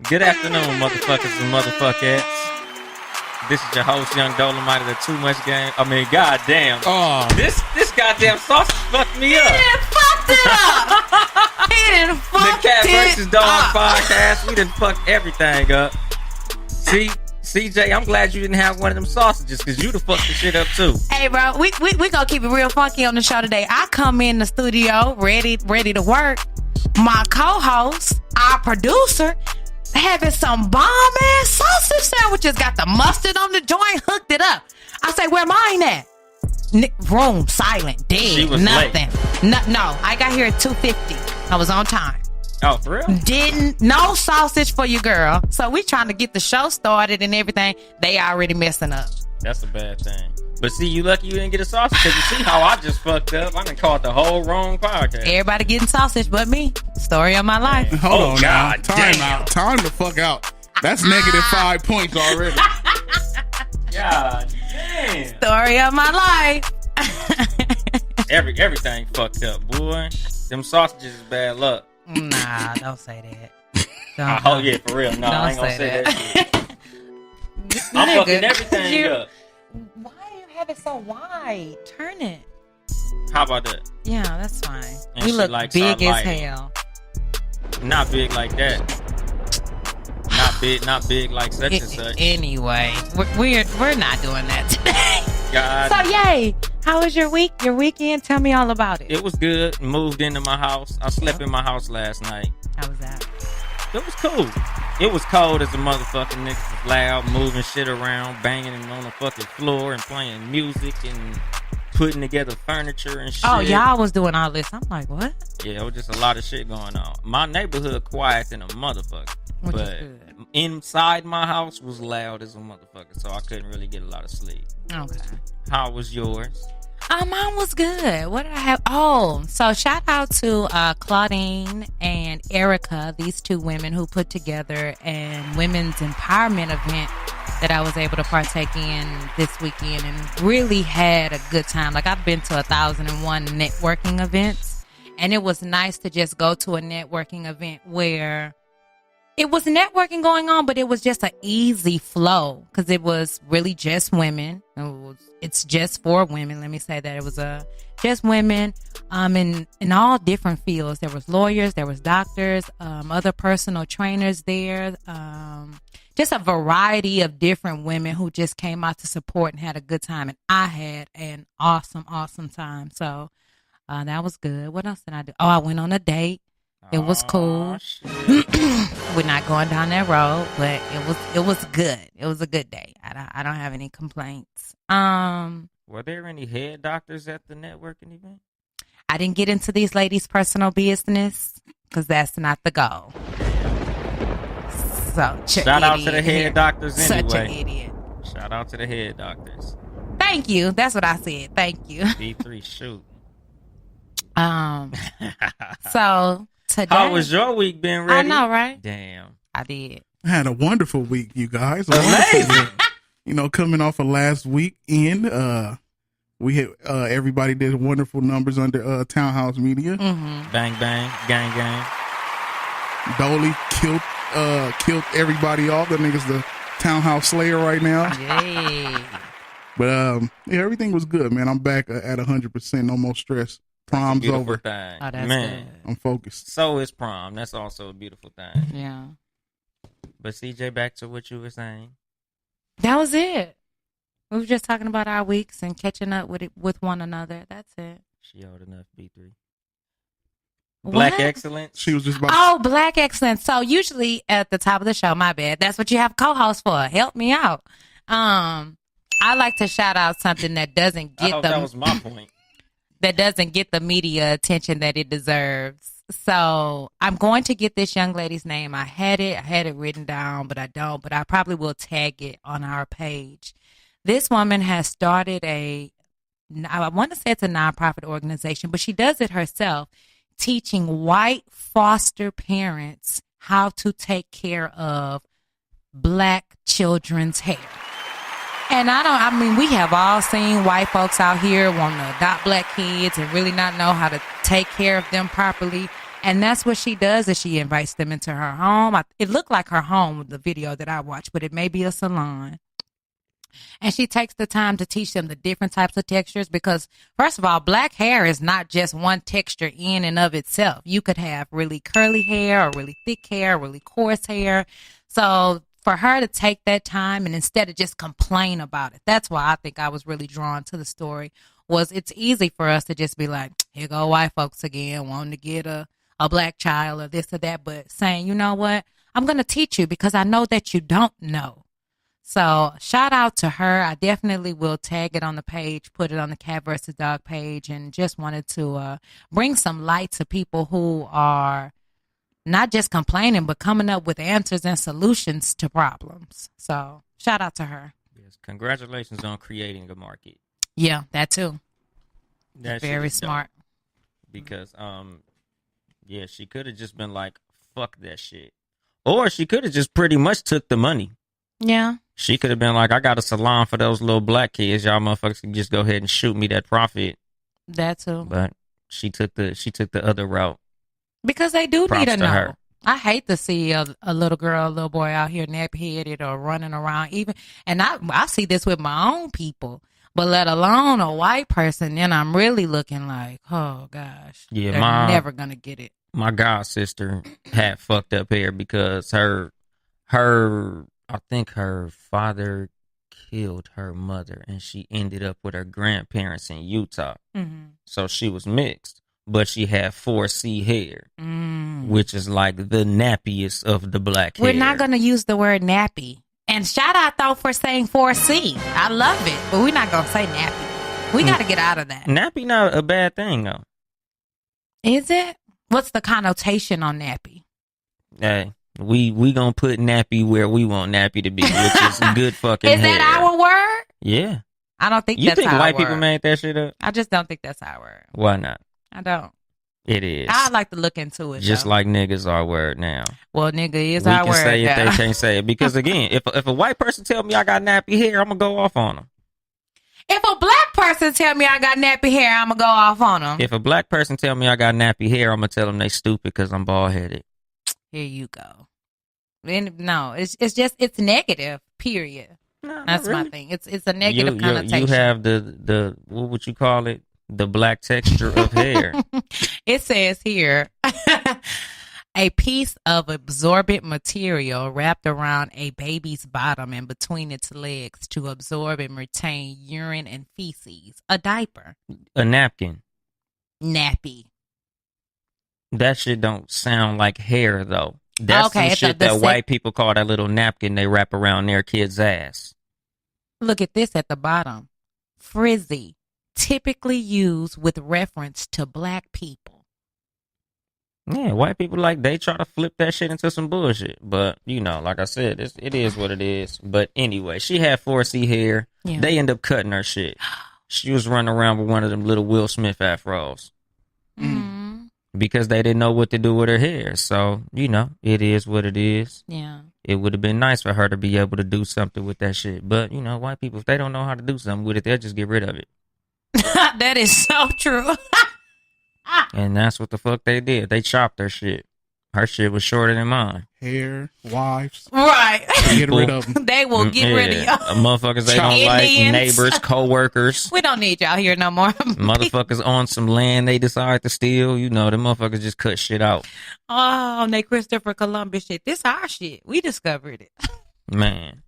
Good afternoon, motherfuckers and motherfuckers. This is your host, Young Dolemite of the Too Much Game. I mean, goddamn. Oh. This goddamn sausage fucked me up. He done fucked it up. He done fucked The Cat it vs. Dog up. podcast. We done fucked everything up. See, CJ, I'm glad you didn't have one of them sausages because you done fucked the shit up too. Hey, bro, we gonna keep it real funky on the show today. I come in the studio ready to work. My co-host, our producer, having some bomb-ass sausage sandwiches. Got the mustard on the joint, hooked it up. I say, where mine at? Room, silent, dead, She was nothing. No, I got here at 2:50. I was on time. Oh, for real? No sausage for your girl. So we trying to get the show started and everything. They already messing up. That's a bad thing. But see, you lucky you didn't get a sausage because you see how I just fucked up. I done caught the whole wrong podcast. Everybody getting sausage but me. Story of my life. Hold Oh, on God now. Time damn. out. Time the fuck out. That's negative 5 points already. God damn. Story of my life. Everything fucked up, boy. Them sausages is bad luck. Nah, don't say that. Oh, yeah, for real. No, I ain't gonna say that shit. I'm Nigga, fucking everything up. Why do you have it so wide? Turn it. How about that? Yeah, that's fine. And You she look likes big our as lighting. hell. Not big like that. Not big like such and such. Anyway, we're not doing that today. God. So yay! How was your week? Your weekend? Tell me all about it. It was good. Moved into my house. I slept in my house last night. How was that? It was cool. It was cold as a motherfucker. Niggas was loud, moving shit around, banging on the fucking floor and playing music and putting together furniture and shit. Oh, y'all was doing all this. I'm like, what? Yeah, it was just a lot of shit going on. My neighborhood quiet than a motherfucker. Which is But good. inside my house was loud as a motherfucker, so I couldn't really get a lot of sleep. Okay. How was yours? Mine was good. What did I have? Oh, so shout out to Claudine and Erica, these two women who put together an women's empowerment event that I was able to partake in this weekend and really had a good time. Like, I've been to 1,001 networking events, and it was nice to just go to a networking event where it was networking going on, but it was just an easy flow because it was really just women. It's just for women. Let me say that it was just women in all different fields. There was lawyers, there was doctors, other personal trainers there. Just a variety of different women who just came out to support and had a good time. And I had an awesome time. So that was good. What else did I do? Oh, I went on a date. It was cool. We're not going down that road, but it was good. It was a good day. I don't have any complaints. Were there any head doctors at the networking event? I didn't get into these ladies' personal business because that's not the goal. So Shout out to the head doctors anyway. Such an idiot. Shout out to the head doctors. Thank you. That's what I said. Thank you. D3 shoot. So today, How was your week been, ready? I know, right? Damn. I did. I had a wonderful week, you guys. A wonderful week. You know, coming off of last weekend, we had everybody did wonderful numbers under Townhouse Media. Mm-hmm. Bang bang, gang gang. Dolly killed everybody off. That nigga's the Townhouse Slayer right now. Yay. But yeah, everything was good, man. I'm back at 100%. No more stress. Prom's Beautiful over. thing. Oh, that's Man, good. I'm focused. so is prom. That's also a beautiful thing. Yeah. But CJ, back to what you were saying. That was it. We were just talking about our weeks and catching up with one another. That's it. She old enough, B3. Black What? excellence. She was just about Oh, Black excellence. So usually at the top of the show, my bad. That's what you have co-host for. Help me out. I like to shout out something that doesn't I get hope the that was my point. that doesn't get the media attention that it deserves. So I'm going to get this young lady's name. I had it written down, but I don't. But I probably will tag it on our page. This woman has started I want to say it's a nonprofit organization, but she does it herself, teaching white foster parents how to take care of Black children's hair. And we have all seen white folks out here wanting to adopt Black kids and really not know how to take care of them properly. And that's what she does is she invites them into her home. It looked like her home, the video that I watched, but it may be a salon. And she takes the time to teach them the different types of textures because, first of all, black hair is not just one texture in and of itself. You could have really curly hair or really thick hair, or really coarse hair. So for her to take that time and instead of just complain about it, that's why I think I was really drawn to the story, was it's easy for us to just be like, here go white folks again, wanting to get a black child or this or that, but saying, you know what, I'm going to teach you because I know that you don't know. So shout out to her. I definitely will tag it on the page, put it on the Cat versus Dog page, and just wanted to bring some light to people who are not just complaining, but coming up with answers and solutions to problems. So shout out to her. Yes, congratulations on creating a market. Yeah, that too. That very smart. Because yeah, she could have just been like, fuck that shit. Or she could have just pretty much took the money. Yeah. She could have been like, I got a salon for those little black kids. Y'all motherfuckers can just go ahead and shoot me that profit. That too. But she took the other route. Because they do Props need to know. her. I hate to see a little girl, a little boy out here nappy-headed or running around. And I see this with my own people. But let alone a white person, then I'm really looking like, oh, gosh. Yeah, they're never going to get it. My god sister had fucked up hair because her I think her father killed her mother and she ended up with her grandparents in Utah. Mm-hmm. So she was mixed, but she had 4C hair, which is like the nappiest of the black hair. We're not going to use the word nappy. And shout out, though, for saying 4C. I love it, but we're not going to say nappy. We got to get out of that. Nappy not a bad thing, though. Is it? What's the connotation on nappy? Hey. We gonna put nappy where we want nappy to be, which is good fucking Is hair. that our word? Yeah. I don't think you that's think our white word. people made that shit up? I just don't think that's our word. Why not? I don't. It is. I'd like to look into it. Just though. Like niggas our word now. Well, nigga is we our can word. say it, now. they can't say it. Because again, if a white person tell me I got nappy hair, I'm gonna go off on them. If a black person tell me I got nappy hair, I'm gonna go off on them. If a black person tell me I got nappy hair, I'm gonna tell them they stupid because I'm bald headed. Here you go. No, it's negative. Period. No, that's really. my thing. It's a negative connotation. You have the what would you call it? The black texture of hair. It says here, a piece of absorbent material wrapped around a baby's bottom and between its legs to absorb and retain urine and feces. A diaper. A napkin. Nappy. That shit don't sound like hair though. That's okay, some shit that white people call that little napkin they wrap around their kid's ass. Look at this at the bottom. Frizzy. Typically used with reference to black people. Yeah, white people they try to flip that shit into some bullshit. But, like I said, it is what it is. But anyway, she had 4C hair. Yeah. They end up cutting her shit. She was running around with one of them little Will Smith afros. Mm-hmm. Because they didn't know what to do with her hair. So, it is what it is. Yeah. It would have been nice for her to be able to do something with that shit. But, white people, if they don't know how to do something with it, they'll just get rid of it. That is so true. And that's what the fuck they did. They chopped her shit. Her shit was shorter than mine. Hair, wives. Right. Get rid of them. They will get rid of y'all. Motherfuckers they don't like, neighbors, co-workers. We don't need y'all here no more. Motherfuckers on some land they decide to steal. The motherfuckers just cut shit out. Oh, they Christopher Columbus shit. This our shit. We discovered it. Man.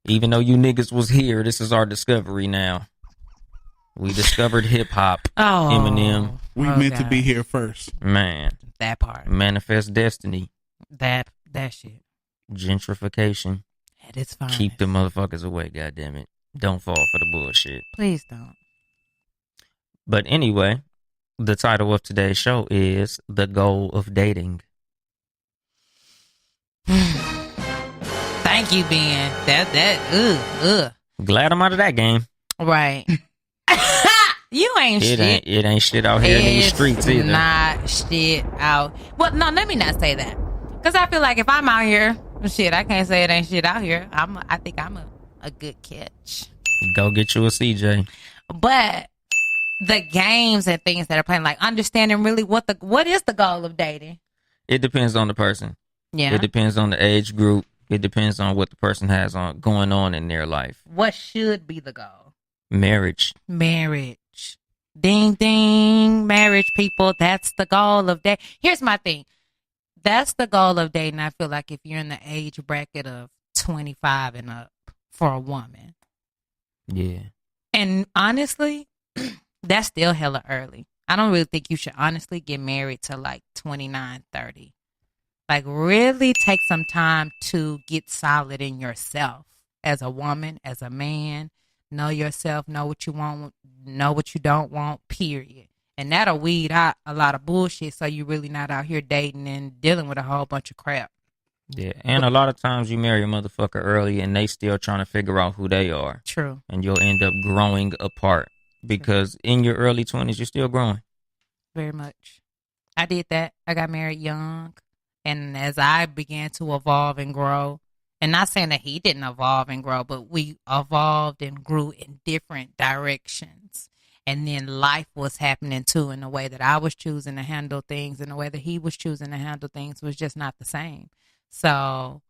Even though you niggas was here, this is our discovery now. We discovered hip hop. Oh, Eminem. We meant to be here first. Man. That part. Manifest destiny. That shit. Gentrification. At its finest. Keep the motherfuckers away, goddammit. Don't fall for the bullshit. Please don't. But anyway, the title of today's show is The Goal of Dating. Thank you, Ben. Glad I'm out of that game. Right. You ain't shit. It ain't shit out here in these streets either. Not shit out. Well, no, let me not say that. Because I feel like if I'm out here, shit, I can't say it ain't shit out here. I think I'm a good catch. Go get you a CJ. But the games and things that are playing, like understanding really what is the goal of dating? It depends on the person. Yeah. It depends on the age group. It depends on what the person has going on in their life. What should be the goal? Marriage. Ding, ding. Marriage, people. That's the goal of dating. Here's my thing. That's the goal of dating. I feel like if you're in the age bracket of 25 and up for a woman. Yeah. And honestly, that's still hella early. I don't really think you should honestly get married to like 29, 30. Like really take some time to get solid in yourself as a woman, as a man. Know yourself, know what you want, know what you don't want, period. And that'll weed out a lot of bullshit so you're really not out here dating and dealing with a whole bunch of crap. Yeah, and a lot of times you marry a motherfucker early and they still trying to figure out who they are. True. And you'll end up growing apart because in your early 20s, you're still growing. Very much. I did that. I got married young. And as I began to evolve and grow, and not saying that he didn't evolve and grow, but we evolved and grew in different directions. And then life was happening too in the way that I was choosing to handle things and the way that he was choosing to handle things was just not the same. So,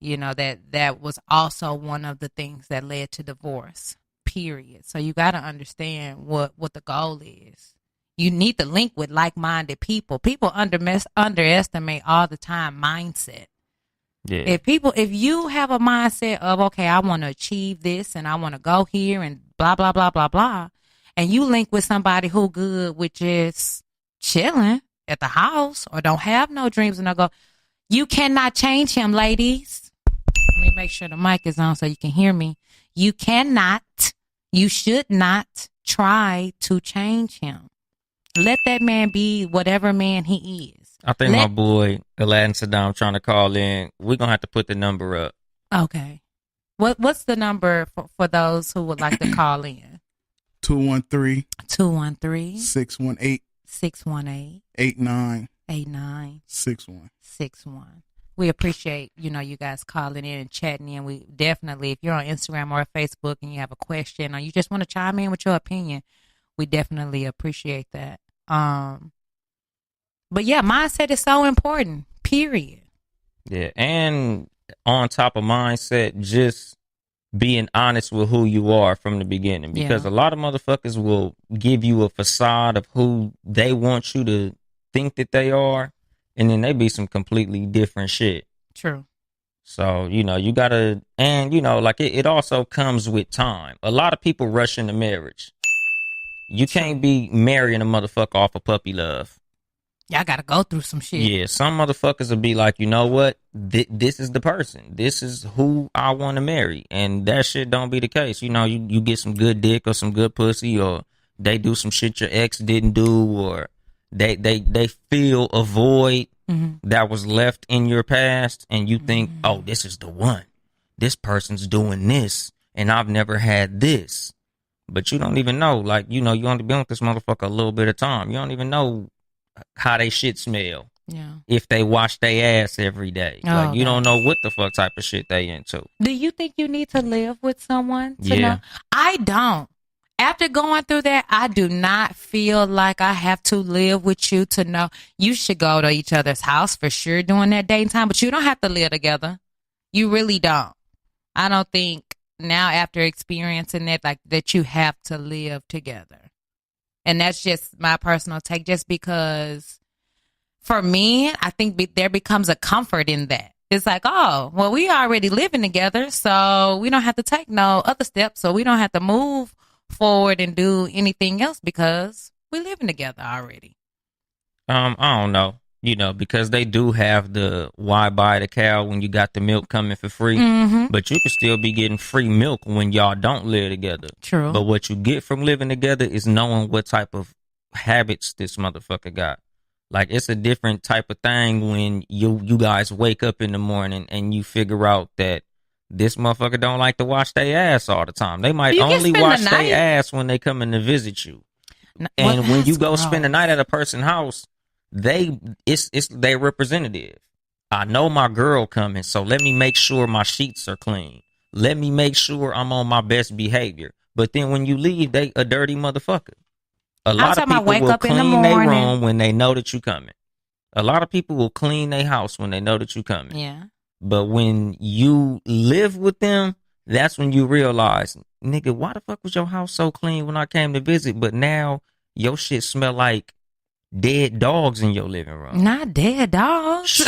you know, that was also one of the things that led to divorce, period. So you got to understand what the goal is. You need to link with like-minded people. People underestimate all the time mindset. Yeah. If you have a mindset of, okay, I want to achieve this and I want to go here and blah, blah, blah, blah, blah, and you link with somebody who good with just chilling at the house or don't have no dreams and they'll go, you cannot change him, ladies. Let me make sure the mic is on so you can hear me. You should not try to change him. Let that man be whatever man he is. I think my boy Aladdin Saddam trying to call in. We're going to have to put the number up. Okay. What's the number for those who would like to call in? 213 618 8961. We appreciate, you guys calling in and chatting in. We definitely, if you're on Instagram or Facebook and you have a question or you just want to chime in with your opinion, we definitely appreciate that. But yeah, mindset is so important, period. Yeah, and on top of mindset, just being honest with who you are from the beginning. Because a lot of motherfuckers will give you a facade of who they want you to think that they are, and then they be some completely different shit. True. So, you gotta, and, like it also comes with time. A lot of people rush into marriage. You can't be marrying a motherfucker off of puppy love. Y'all gotta go through some shit. Yeah, some motherfuckers will be like, you know what? This is the person. This is who I want to marry. And that shit don't be the case. You get some good dick or some good pussy, or they do some shit your ex didn't do, or they fill a void that was left in your past, and you think, oh, this is the one. This person's doing this, and I've never had this. But you don't even know, you only been with this motherfucker a little bit of time. You don't even know how they shit smell. Yeah. If they wash their ass every day. You don't know what the fuck type of shit they into. Do you think you need to live with someone to know? I don't. After going through that, I do not feel like I have to live with you to know. You should go to each other's house for sure during that dating time, but you don't have to live together. You really don't. I don't think now after experiencing that, that you have to live together. And that's just my personal take, just because for me, I think there becomes a comfort in that. It's like, oh, well, we already living together, so we don't have to take no other steps. So we don't have to move forward and do anything else because we're living together already. I don't know. Because they do have the why buy the cow when you got the milk coming for free. But you can still be getting free milk when y'all don't live together. True. But what you get from living together is knowing what type of habits this motherfucker got. It's a different type of thing when you guys wake up in the morning and you figure out that this motherfucker don't like to wash their ass all the time. They might only wash their ass when they come in to visit you. And when you go spend the night at a person's house, it's their representative. I know my girl coming, so let me make sure my sheets are clean. Let me make sure I'm on my best behavior. But then when you leave, they a dirty motherfucker. A lot of people will clean their room when they know that you coming. A lot of people will clean their house when they know that you coming. Yeah. But when you live with them, that's when you realize, nigga, why the fuck was your house so clean when I came to visit? But now your shit smell like dead dogs in your living room. Not dead dogs. Shit.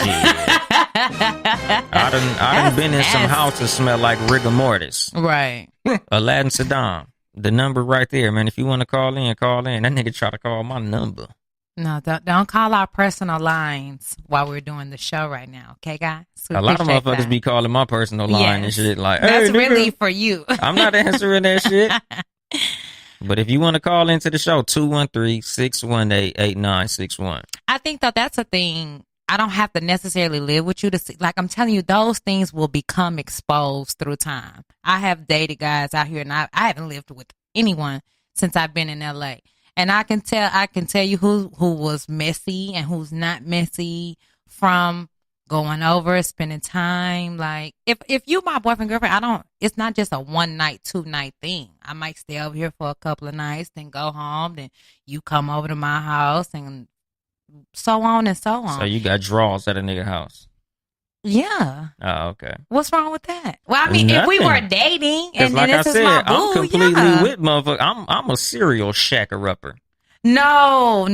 I done been in some houses smell like rigor mortis. Right. Aladdin Saddam. The number right there, man. If you want to call in, call in. That nigga try to call my number. No, don't call our personal lines while we're doing the show right now. Okay, guys? A lot of motherfuckers be calling my personal line and shit like, hey, that's nigga, really for you. I'm not answering that shit. But if you want to call into the show, 213-618-8961. I think that's a thing. I don't have to necessarily live with you to see. Like, I'm telling you, those things will become exposed through time. I have dated guys out here, and I haven't lived with anyone since I've been in LA. And I can tell you who was messy and who's not messy from going over, spending time. Like, if you my boyfriend, girlfriend, it's not just a 1 night, 2 night thing. I might stay over here for a couple of nights, then go home, then you come over to my house, and so on and so on. So you got draws at a nigga house. Yeah. Oh, okay. What's wrong with that? Well, I mean, if we were dating, and like this I is said, my boo, I'm completely with motherfucker. I'm a serial shacker upper. No.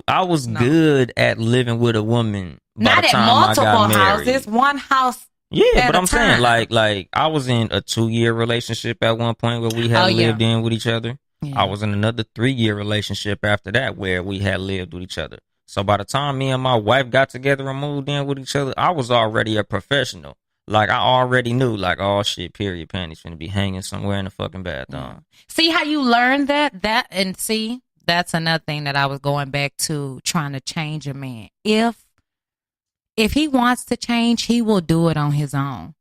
I was good at living with a woman. Not at multiple houses, one house. Yeah, but I'm saying like I was in a 2-year relationship at one point where we had lived in with each other. Yeah. I was in another 3-year relationship after that where we had lived with each other. So by the time me and my wife got together and moved in with each other, I was already a professional. Like, I already knew, like, oh, shit, period panties finna be hanging somewhere in the fucking bathroom. Yeah. See how you learned that? And see, that's another thing that I was going back to, trying to change a man. If he wants to change, he will do it on his own.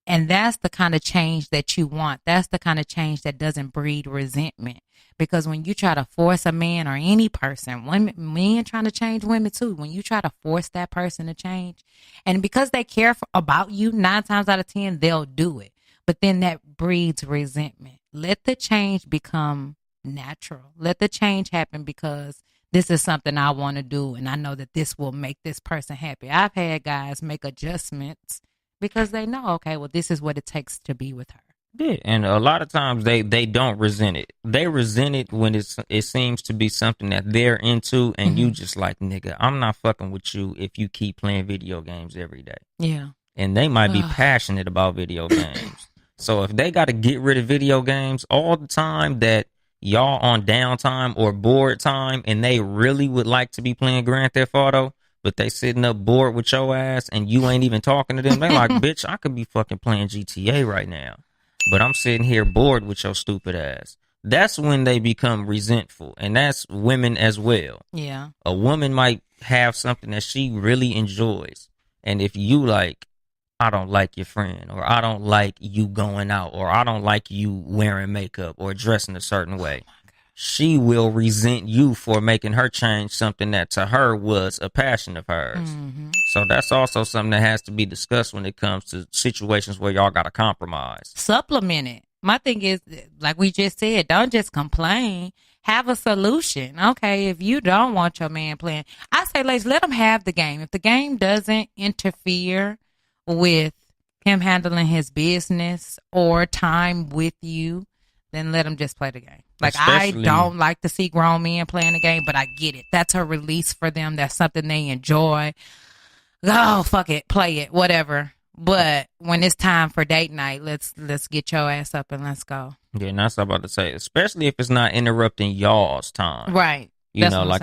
And that's the kind of change that you want. That's the kind of change that doesn't breed resentment. Because when you try to force a man or any person, men trying to change women too, when you try to force that person to change, and because they care about you, 9 times out of 10, they'll do it. But then that breeds resentment. Let the change become natural. Let the change happen because this is something I want to do, and I know that this will make this person happy. I've had guys make adjustments because they know, okay, well, this is what it takes to be with her. Yeah, and a lot of times they don't resent it. They resent it when it seems to be something that they're into, and you just like, nigga, I'm not fucking with you if you keep playing video games every day. Yeah. And they might be passionate about video games. So if they got to get rid of video games all the time that y'all on downtime or bored time, and they really would like to be playing Grand Theft Auto, but they sitting up bored with your ass and you ain't even talking to them, they like, bitch, I could be fucking playing GTA right now, but I'm sitting here bored with your stupid ass. That's when they become resentful, and that's women as well. Yeah. A woman might have something that she really enjoys, and if you like, I don't like your friend, or I don't like you going out, or I don't like you wearing makeup or dressing a certain way, she will resent you for making her change something that to her was a passion of hers. So that's also something that has to be discussed when it comes to situations where y'all got to compromise. Supplement it. My thing is, like we just said, don't just complain. Have a solution. Okay, if you don't want your man playing, I say, ladies, let him have the game. If the game doesn't interfere with him handling his business or time with you, then let him just play the game. Like, I don't like to see grown men playing the game, but I get it. That's a release for them. That's something they enjoy. Oh, fuck it. Play it. Whatever. But when it's time for date night, let's get your ass up and let's go. Yeah, and that's what I'm about to say. Especially if it's not interrupting y'all's time. Right. You know, like,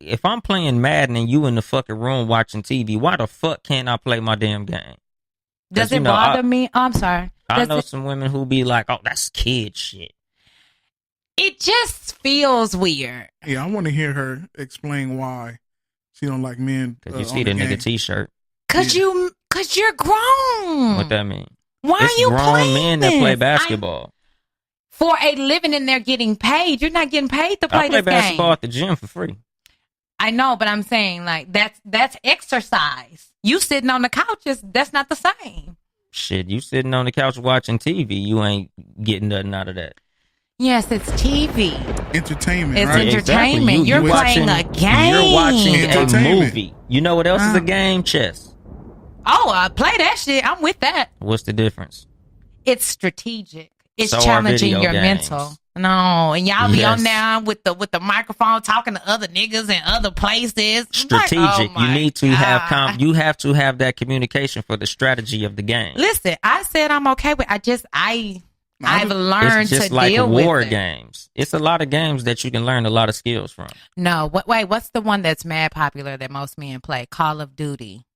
if I'm playing Madden and you in the fucking room watching TV, why the fuck can't I play my damn game? Does it bother me? Oh, I'm sorry. I know some women who be like, oh, that's kid shit. It just feels weird. Yeah, I want to hear her explain why she don't like men. Because you see the nigga t-shirt. Because you're grown. What that mean? Why are you playing grown men that play basketball. For a living, and they're getting paid. You're not getting paid to play this game. I play basketball at the gym for free. I know, but I'm saying, like, that's exercise. You sitting on the couches, that's not the same. Shit, you sitting on the couch watching TV, you ain't getting nothing out of that. Yes, it's TV. Entertainment, It's right? entertainment. Exactly. You're playing a game. You're watching a Entertainment. movie. You know what else is a game? Chess. Oh, play that shit. I'm with that. What's the difference? It's strategic. It's So are challenging video your games. mental. No, and y'all be on Yes. there with the microphone talking to other niggas in other places. Strategic. Like, oh You need to my have God. you have to have that communication for the strategy of the game. Listen, I said I'm okay with. I've learned It's just to like deal war with it. games. It's a lot of games that you can learn a lot of skills from. No, what's the one that's mad popular that most men play? Call of Duty.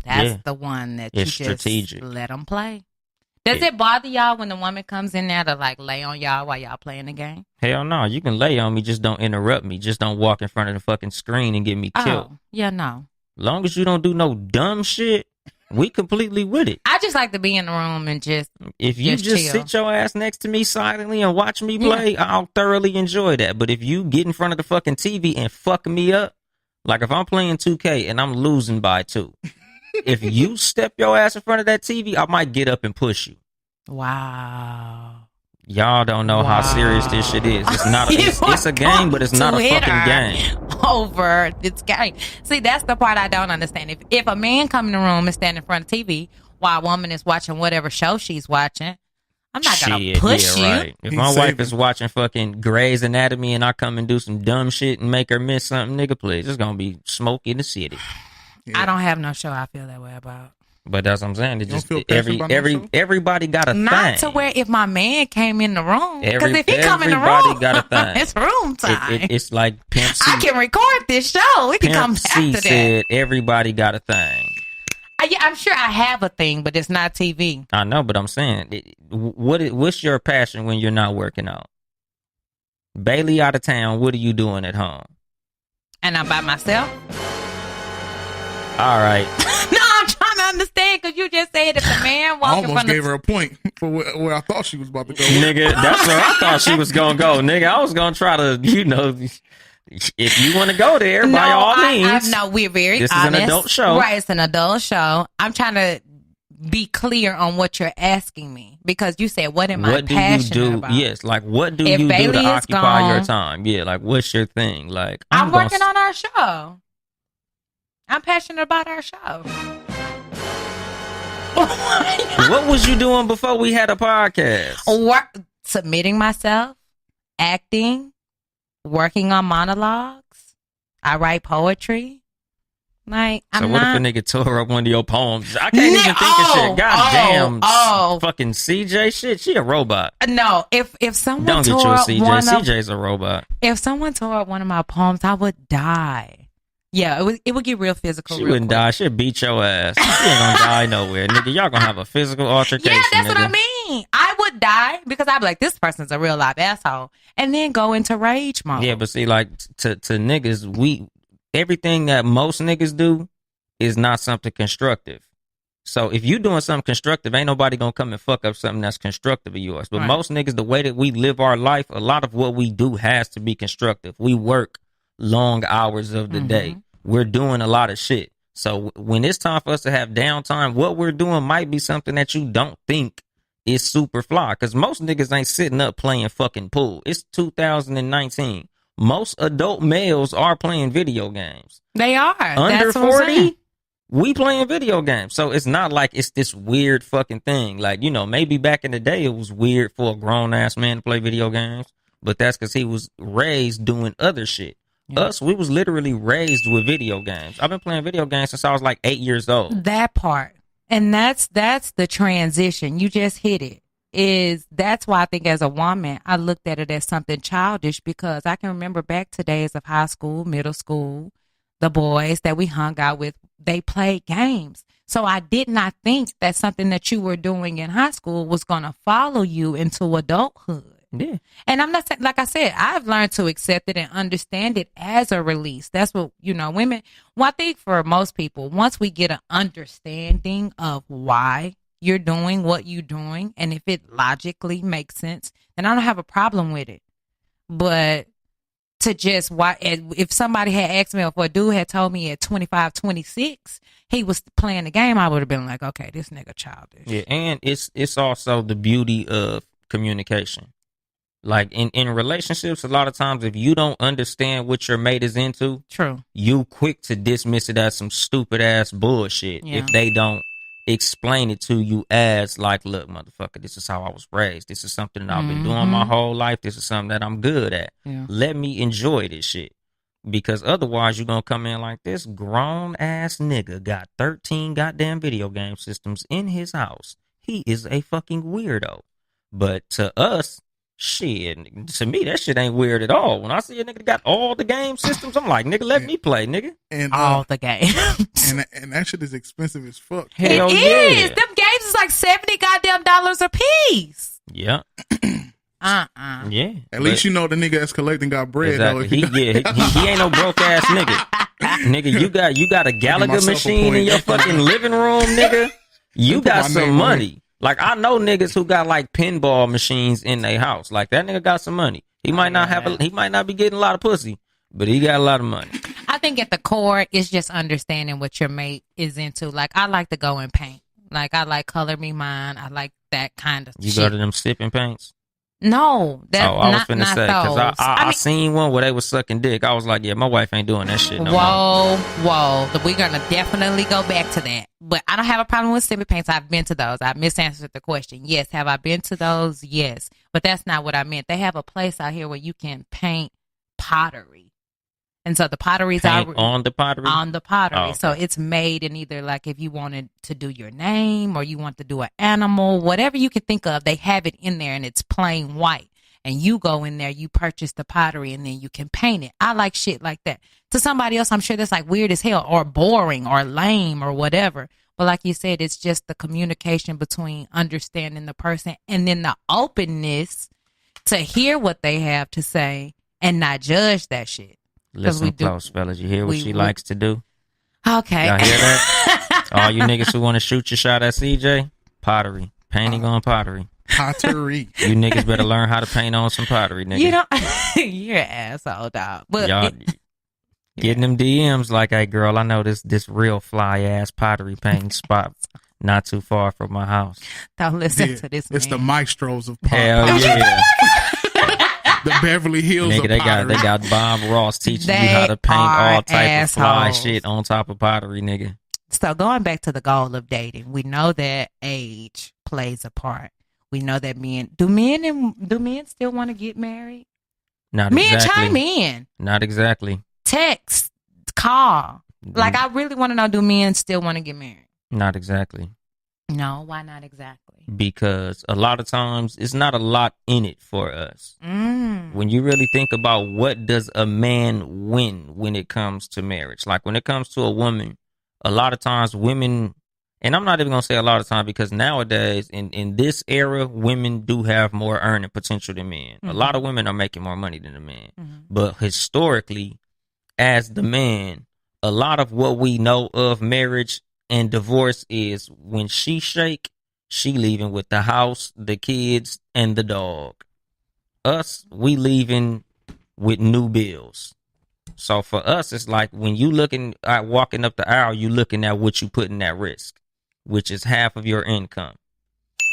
That's Yeah. the one that It's you just strategic. let them play. Does it bother y'all when the woman comes in there to like lay on y'all while y'all playing the game? Hell no, you can lay on me, just don't interrupt me. Just don't walk in front of the fucking screen and get me killed. Oh, yeah, no. Long as you don't do no dumb shit, we completely with it. I just like to be in the room and just If you just chill. sit your ass next to me silently and watch me play, I'll thoroughly enjoy that. But if you get in front of the fucking TV and fuck me up, like if I'm playing 2K and I'm losing by 2, if you step your ass in front of that TV, I might get up and push you. wow. Y'all don't know how serious this shit is. It's not. It's a game, but it's not a fucking game. Over this game. See, that's the part I don't understand. If a man come in the room and stand in front of TV while a woman is watching whatever show she's watching, I'm not gonna Shit, push you. Right. If my wife is watching fucking Grey's Anatomy and I come and do some dumb shit and make her miss something, nigga, please, it's gonna be smoke in the city. I don't have no show I feel that way about. But that's what I'm saying. It's You don't just feel passionate about no show? everybody got a Not thing. to where if my man came in the room, because Every- if he come in the everybody room, got a thing. it's room time. It's like Pimp C. I can record this show. We can come Pimp back C to that. said everybody got a thing. Yeah, I'm sure I have a thing, but it's not TV. I know, but I'm saying, what's your passion when you're not working out? Bailey out of town. What are you doing at home? And I'm by myself. All right. No, I'm trying to understand because you just said if the man I walking almost from gave the her a point for where I thought she was about to go. Nigga, that's where I thought she was gonna go. Nigga, I was gonna try to, if you want to go there, by all means. No, we're very This honest. is an adult show. Right, it's an adult show. I'm trying to be clear on what you're asking me because you said, what am I What do you passionate do? about? Yes, like what do If you do Bailey to is occupy your gone- time? Yeah, like what's your thing? Like I'm working on our show. I'm passionate about our show. What was you doing before we had a podcast? Submitting myself, acting, working on monologues. I write poetry. Like, So I'm what not. if a nigga tore up one of your poems? I can't even think of shit. God damn, fucking CJ shit. She a robot. No, if someone Don't get you tore a up CJ. one of, CJ's a robot. if someone tore up one of my poems, I would die. Yeah, it would get real physical. She real wouldn't quick. die. She'd beat your ass. She ain't gonna die nowhere, nigga. Y'all gonna have a physical altercation. Yeah, that's what nigga. I mean. I would die because I'd be like, this person's a real life asshole, and then go into rage mode. Yeah, but see, like to niggas, everything that most niggas do is not something constructive. So if you doing something constructive, ain't nobody gonna come and fuck up something that's constructive of yours. But Right. most niggas, the way that we live our life, a lot of what we do has to be constructive. We work long hours of the day. We're doing a lot of shit. So when it's time for us to have downtime, what we're doing might be something that you don't think is super fly. Because most niggas ain't sitting up playing fucking pool. It's 2019. Most adult males are playing video games. They are. Under That's what I'm saying. 40, we playing video games. So it's not like it's this weird fucking thing. Like, maybe back in the day it was weird for a grown ass man to play video games. But that's because he was raised doing other shit. Yeah. Us, we was literally raised with video games. I've been playing video games since I was like 8 years old. That part. And that's the transition. You just hit it. That's why I think as a woman, I looked at it as something childish because I can remember back to days of high school, middle school, the boys that we hung out with, they played games. So I did not think that something that you were doing in high school was going to follow you into adulthood. Yeah. And I'm not saying, like I said, I've learned to accept it and understand it as a release. That's what, women, well, I think for most people, once we get an understanding of why you're doing what you're doing, and if it logically makes sense, then I don't have a problem with it. But to just, if somebody had asked me, or if a dude had told me at 25, 26, he was playing the game, I would have been like, okay, this nigga childish. Yeah, and it's also the beauty of communication. Like in relationships, a lot of times if you don't understand what your mate is into, true, you quick to dismiss it as some stupid ass bullshit if they don't explain it to you as like, look, motherfucker, this is how I was raised. This is something that I've been doing my whole life. This is something that I'm good at. Yeah. Let me enjoy this shit. Because otherwise you're going to come in like, this grown ass nigga got 13 goddamn video game systems in his house. He is a fucking weirdo. But to us, shit, to me, that shit ain't weird at all. When I see a nigga got all the game systems, I'm like, nigga, let me play, nigga. And all the games. and that shit is expensive as fuck. Hell it is. Them games is like $70 goddamn dollars a piece. Yeah. Yeah. At least you know the nigga that's collecting got bread. Exactly. He ain't no broke ass nigga. Nigga, you got a Gallagher machine in your fucking living room, nigga. You got some money. Like, I know niggas who got like pinball machines in their house. Like, that nigga got some money. He might not be getting a lot of pussy, but he got a lot of money. I think at the core, it's just understanding what your mate is into. Like, I like to go and paint. Like, I like color me mine. I like that kind of shit. You go to them sipping paints? No, that's I was finna say, because I seen one where they was sucking dick. I was like, yeah, my wife ain't doing that shit no more. We're gonna definitely go back to that. But I don't have a problem with sipping paints. I've been to those. I misanswered the question. Yes, have I been to those? Yes, but that's not what I meant. They have a place out here where you can paint pottery. And so the potteries are on the pottery? On the pottery. Oh, okay. So it's made in either like if you wanted to do your name or you want to do an animal, whatever you can think of, they have it in there and it's plain white. And you go in there, you purchase the pottery and then you can paint it. I like shit like that. To somebody else, I'm sure that's like weird as hell or boring or lame or whatever. But like you said, it's just the communication between understanding the person and then the openness to hear what they have to say and not judge that shit. Listen close, fellas. You hear what she likes to do? Okay. Y'all hear that? All you niggas who want to shoot your shot at CJ, pottery. Painting on pottery. Pottery. You niggas better learn how to paint on some pottery, nigga. You know, you're an asshole, dog. But y'all getting them DMs like, hey, girl, I know this real fly-ass pottery painting spot not too far from my house. Don't listen to this, It's man. the maestros of pottery. Hell yeah. The Beverly Hills nigga, of they got Bob Ross teaching you how to paint all type of fly shit on top of pottery, nigga. So going back to the goal of dating, we know that age plays a part. We know that do men still want to get married? Not men exactly. chime in. Not exactly. Text, call. Like, I really want to know, do men still want to get married? Not exactly. No, why not exactly? Because a lot of times it's not a lot in it for us. When you really think about what does a man win when it comes to marriage, like when it comes to a woman, a lot of times women, and I'm not even going to say a lot of times because nowadays in this era, women do have more earning potential than men. Mm-hmm. A lot of women are making more money than the men. Mm-hmm. But historically, as the man, a lot of what we know of marriage and divorce is when she shake, she leaving with the house, the kids, and the dog. Us, we leaving with new bills. So for us, it's like when you looking at walking up the aisle, you looking at what you putting at risk, which is half of your income.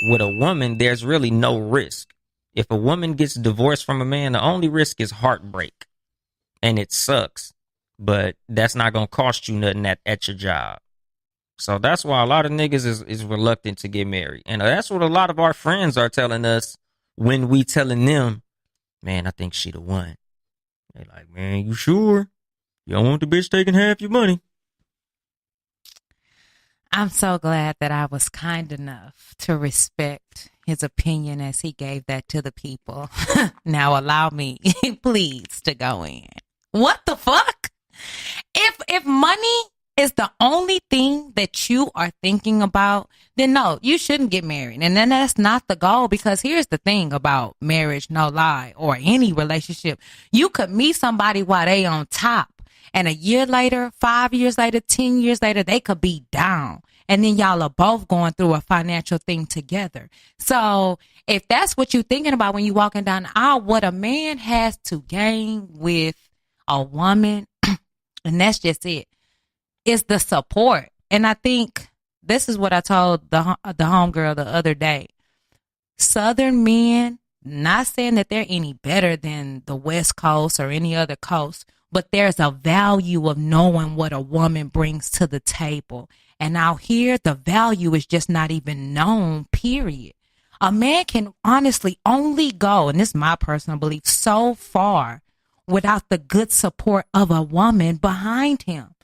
With a woman, there's really no risk. If a woman gets divorced from a man, the only risk is heartbreak. And it sucks. But that's not going to cost you nothing at your job. So that's why a lot of niggas is reluctant to get married. And that's what a lot of our friends are telling us when we telling them, man, I think she the one. They like, man, you sure? You don't want the bitch taking half your money. I'm so glad that I was kind enough to respect his opinion as he gave that to the people. Now allow me, please, to go in. What the fuck? If money is the only thing that you are thinking about, then no, you shouldn't get married. And then that's not the goal, because here's the thing about marriage, no lie, or any relationship. You could meet somebody while they on top, and a year later, 5 years later, 10 years later, they could be down. And then y'all are both going through a financial thing together. So if that's what you're thinking about when you're walking down the aisle, what a man has to gain with a woman, and that's just it, is the support. And I think this is what I told the homegirl the other day. Southern men not saying that they're any better than the West Coast or any other coast, but there's a value of knowing what a woman brings to the table. And out here, the value is just not even known, period. A man can honestly only go, and this is my personal belief, so far without the good support of a woman behind him.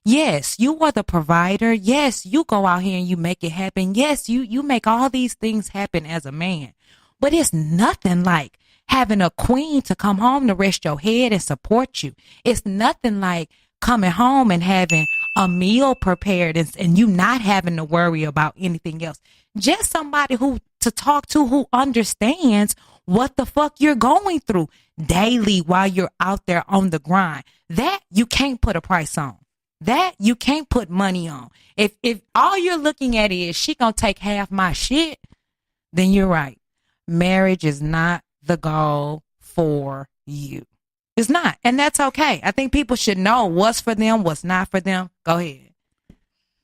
Yes, you are the provider. Yes, you go out here and you make it happen. Yes, you make all these things happen as a man. But it's nothing like having a queen to come home to rest your head and support you. It's nothing like coming home and having a meal prepared and you not having to worry about anything else. Just somebody who to talk to who understands what the fuck you're going through daily while you're out there on the grind. That you can't put a price on. That you can't put money on. If all you're looking at is she gonna take half my shit, then you're right. Marriage is not the goal for you. It's not. And that's okay. I think people should know what's for them, what's not for them. Go ahead.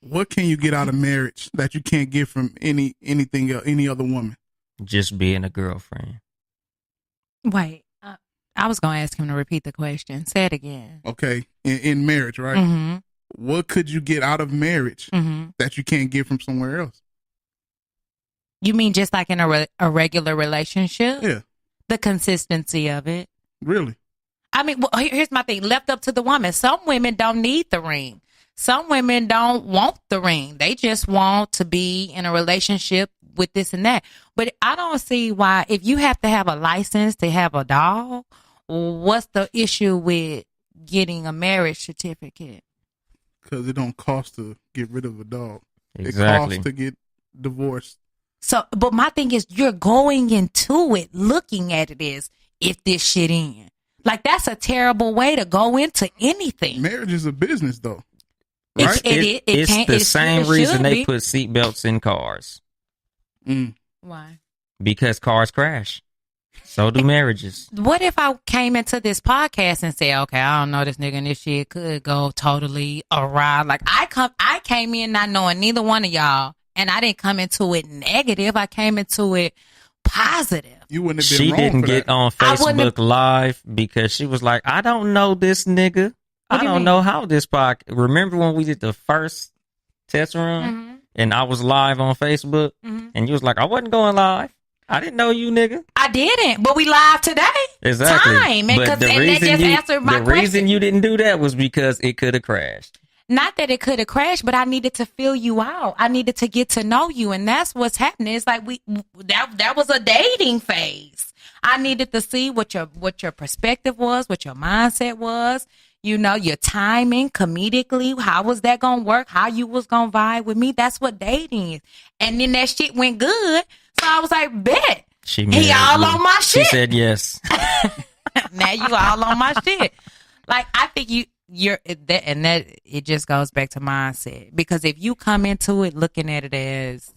What can you get out of marriage that you can't get from any other woman? Just being a girlfriend. Wait. I was going to ask him to repeat the question. Say it again. Okay. In marriage, right? Mm-hmm. What could you get out of marriage that you can't get from somewhere else? You mean just like in a regular relationship? Yeah. The consistency of it. Really? I mean, well, here's my thing. Left up to the woman. Some women don't need the ring. Some women don't want the ring. They just want to be in a relationship with this and that. But I don't see why, if you have to have a license to have a dog, what's the issue with getting a marriage certificate? Because it don't cost to get rid of a dog. Exactly. It costs to get divorced. So, but my thing is, you're going into it looking at it as if this shit in. Like, that's a terrible way to go into anything. Marriage is a business, though. Right? It's the same reason they put seatbelts in cars. Why? Because cars crash. So do marriages. What if I came into this podcast and said, okay, I don't know this nigga and this shit could go totally awry. Like, I came in not knowing neither one of y'all, and I didn't come into it negative. I came into it positive. You wouldn't have been She wrong didn't for get that. on Facebook Live because she was like, I don't know this nigga. I don't know how this podcast. Remember when we did the first test run and I was live on Facebook and you was like, I wasn't going live. I didn't know you, nigga. I didn't, but we live today. Exactly. Time. But the reason you didn't do that was because it could have crashed. Not that it could have crashed, but I needed to fill you out. I needed to get to know you, and that's what's happening. It's like that was a dating phase. I needed to see what your perspective was, what your mindset was. You know, your timing, comedically, how was that gonna work? How you was gonna vibe with me? That's what dating is. And then that shit went good, so I was like, bet. He all on my shit. She said yes. Now you all on my shit. Like, I think you're that, and that it just goes back to mindset. Because if you come into it looking at it as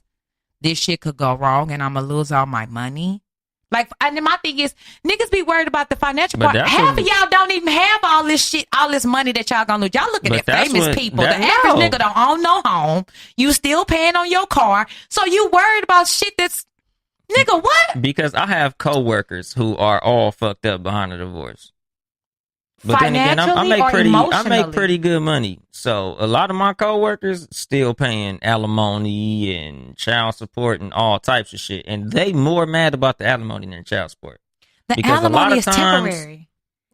this shit could go wrong and I'm gonna lose all my money. Like, and my thing is, niggas be worried about the financial part. Half of y'all don't even have all this shit, all this money that y'all gonna lose. Y'all looking at famous people. The average nigga don't own no home. You still paying on your car. So you worried about shit that's, nigga, what? Because I have coworkers who are all fucked up behind a divorce. But then again, I make pretty good money. So a lot of my coworkers still paying alimony and child support and all types of shit. And they more mad about the alimony than child support. Because alimony a lot of times, temporary.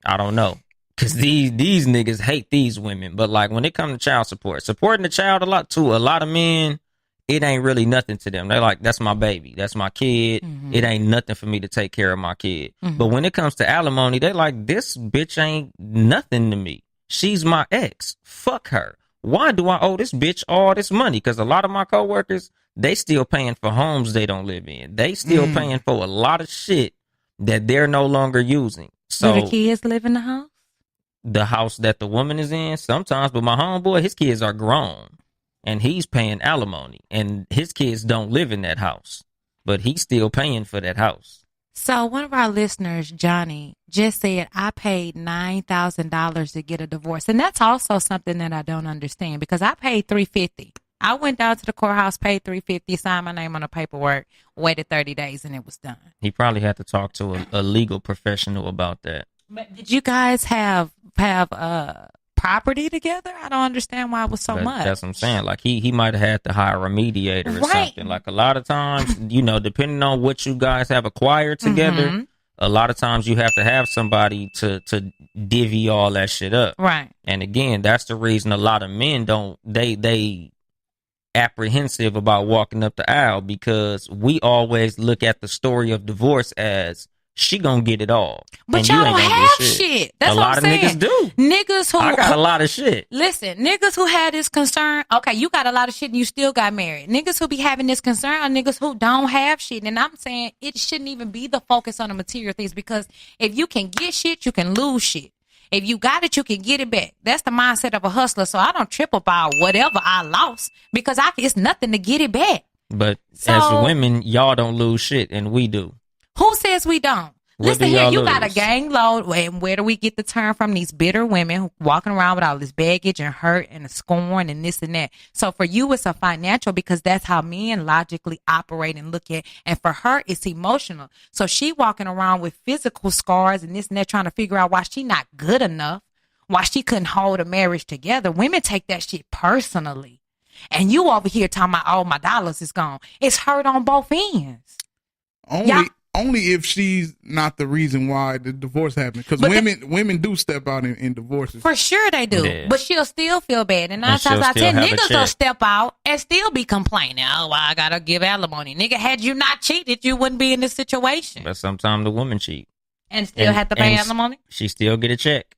I don't know. Because these niggas hate these women. But like when it comes to child support, supporting the child a lot of men, it ain't really nothing to them. They're like, that's my baby. That's my kid. It ain't nothing for me to take care of my kid. But when it comes to alimony, they like, this bitch ain't nothing to me. She's my ex. Fuck her. Why do I owe this bitch all this money? Because a lot of my coworkers, they still paying for homes they don't live in. They still paying for a lot of shit that they're no longer using. So do the kids live in the house? The house that the woman is in sometimes, but my homeboy, his kids are grown. And he's paying alimony, and his kids don't live in that house, but he's still paying for that house. So one of our listeners, Johnny, just said, I paid $9,000 to get a divorce. And that's also something that I don't understand, because I paid $350. I went down to the courthouse, paid $350, signed my name on the paperwork, waited 30 days, and it was done. He probably had to talk to a legal professional about that. But did you guys have property together? I don't understand why it was so much. That's what I'm saying. Like he might have had to hire a mediator or something. Like a lot of times, depending on what you guys have acquired together, a lot of times you have to have somebody to divvy all that shit up. Right. And again, that's the reason a lot of men they apprehensive about walking up the aisle, because we always look at the story of divorce as she gonna get it all. But y'all don't have shit. That's what I'm saying. A lot of niggas do. Niggas who I got a lot of shit. Listen, niggas who had this concern. Okay, you got a lot of shit and you still got married. Niggas who be having this concern are niggas who don't have shit. And I'm saying it shouldn't even be the focus on the material things, because if you can get shit, you can lose shit. If you got it, you can get it back. That's the mindset of a hustler. So I don't trip about whatever I lost, because it's nothing to get it back. But as women, y'all don't lose shit, and we do. Who says we don't? Listen here, you got a gang load. And where do we get the term from? These bitter women who walking around with all this baggage and hurt and scorn and this and that. So for you, it's a financial, because that's how men logically operate and look at. And for her, it's emotional. So she walking around with physical scars and this and that, trying to figure out why she not good enough, why she couldn't hold a marriage together. Women take that shit personally. And you over here talking about, oh, my dollars is gone. It's hurt on both ends. Only if she's not the reason why the divorce happened. Because women do step out in divorces. For sure they do. Yeah. But she'll still feel bad. And 9 times out of 10, niggas will step out and still be complaining. Oh, well, I got to give alimony. Nigga, had you not cheated, you wouldn't be in this situation. But sometimes the woman cheat. And still have to pay alimony? She still get a check.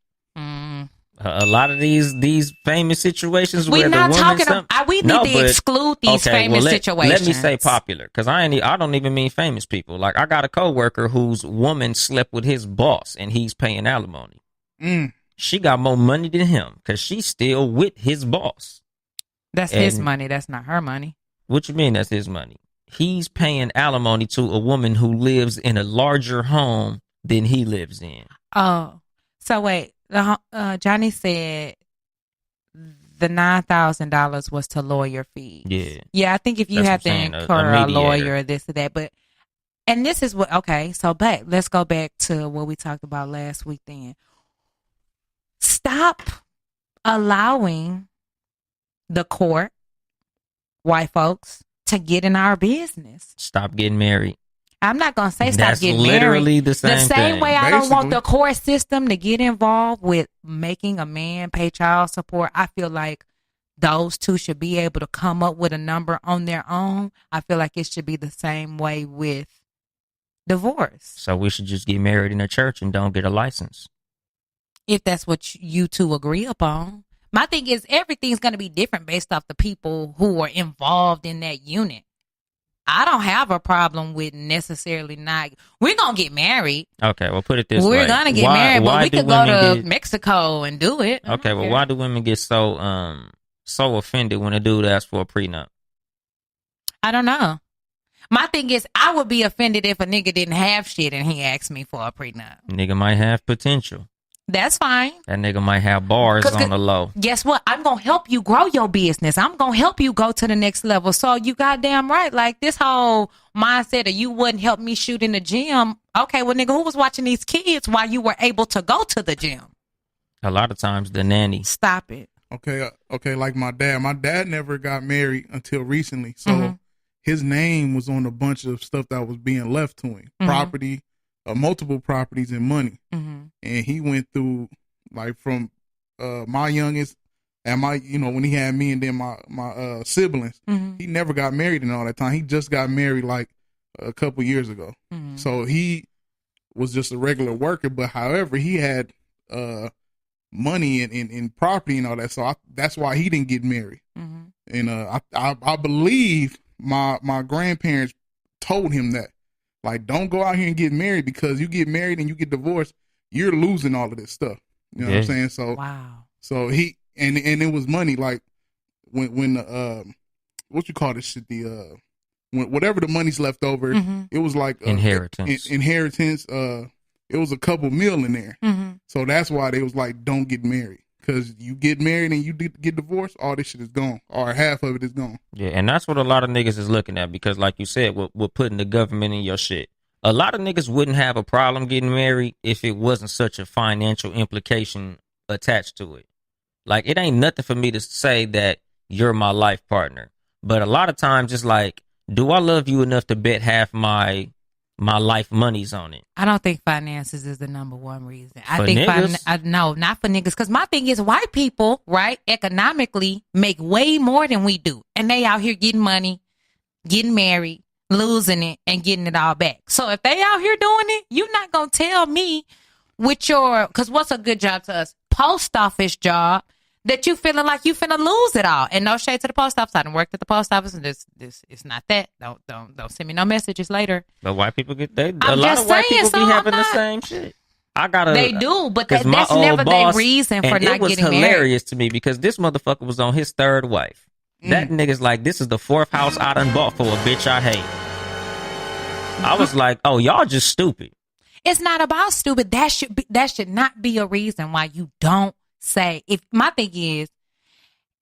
A lot of these famous situations where the woman... We need to exclude these famous situations. Let me say popular, because I don't even mean famous people. Like, I got a coworker whose woman slept with his boss, and he's paying alimony. She got more money than him, because she's still with his boss. That's his money. That's not her money. What you mean that's his money? He's paying alimony to a woman who lives in a larger home than he lives in. Oh, so wait. Johnny said the $9,000 was to lawyer fees. Yeah. I think if you have to incur a lawyer, this or that, and this is what. Okay, so let's go back to what we talked about last week. Then stop allowing the court, white folks, to get in our business. Stop getting married. I'm not going to say stop getting married. That's literally the same thing. The same way I don't want the court system to get involved with making a man pay child support. I feel like those two should be able to come up with a number on their own. I feel like it should be the same way with divorce. So we should just get married in a church and don't get a license. If that's what you two agree upon. My thing is everything's going to be different based off the people who are involved in that unit. I don't have a problem with necessarily not. We're going to get married. Okay, well, put it this way. We're going to get married, but we could go to Mexico and do it. Okay, well, why do women get so offended when a dude asks for a prenup? I don't know. My thing is, I would be offended if a nigga didn't have shit and he asked me for a prenup. Nigga might have potential. That's fine. That nigga might have bars on the low. Guess what? I'm going to help you grow your business. I'm going to help you go to the next level. So you goddamn right. Like this whole mindset of you wouldn't help me shoot in the gym. Okay, well, nigga, who was watching these kids while you were able to go to the gym? A lot of times the nanny. Stop it. Okay, like my dad. My dad never got married until recently. So his name was on a bunch of stuff that was being left to him. Property. Multiple properties and money. And he went through like from my youngest and my, when he had me and then my siblings, he never got married in all that time. He just got married like a couple years ago. So he was just a regular worker, but however, he had money in property and all that. So that's why he didn't get married. And I believe my grandparents told him that. Like, don't go out here and get married, because you get married and you get divorced, you're losing all of this stuff. You know what I'm saying? So, wow. So he, and it was money, like when what you call this shit, when whatever the money's left over, it was like inheritance. It was a couple mil in there. So that's why they was like, don't get married. Because you get married and you get divorced, all this shit is gone, or half of it is gone. Yeah, and that's what a lot of niggas is looking at, because like you said, we're putting the government in your shit. A lot of niggas wouldn't have a problem getting married if it wasn't such a financial implication attached to it. Like, it ain't nothing for me to say that you're my life partner. But a lot of times it's like, do I love you enough to bet half my life money's on it? I don't think finances is the number one reason. I think no, not for niggas. Because my thing is, white people, right, economically make way more than we do. And they out here getting money, getting married, losing it, and getting it all back. So if they out here doing it, you're not going to tell me with your, because what's a good job to us? Post office job, that you feeling like you finna lose it all. And no shade to the post office. I done worked at the post office, and this it's not that. Don't send me no messages later. But white people get a lot of white people be having the same shit. They do, but that's never their reason for not getting married. It was hilarious to me because this motherfucker was on his third wife. That nigga's like, this is the fourth house I done bought for a bitch I hate. I was like, oh, y'all just stupid. It's not about stupid. That should not be a reason why you don't say. If my thing is,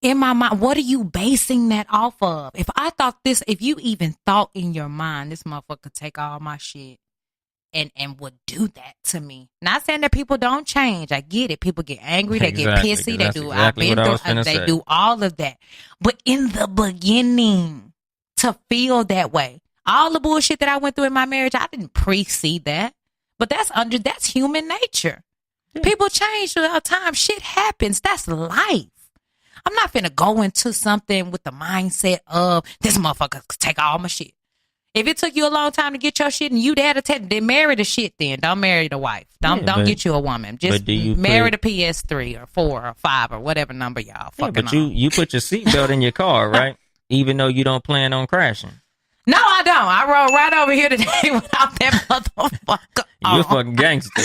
in my mind, what are you basing that off of? If you even thought in your mind, this motherfucker could take all my shit and would do that to me. Not saying that people don't change. I get it. People get angry. They get pissy. They do. They do all of that. But in the beginning, to feel that way, all the bullshit that I went through in my marriage, I didn't pre-see that. But that's human nature. Yeah. People change throughout time. Shit happens. That's life. I'm not finna go into something with the mindset of this motherfucker could take all my shit. If it took you a long time to get your shit and you there to take, then marry the shit then. Don't marry the wife. Don't get you a woman. Just marry the PS3 or 4 or 5 or whatever number y'all fucking on. You put your seatbelt in your car, right? Even though you don't plan on crashing. No, I don't. I rode right over here today without that motherfucker. You a fucking gangster.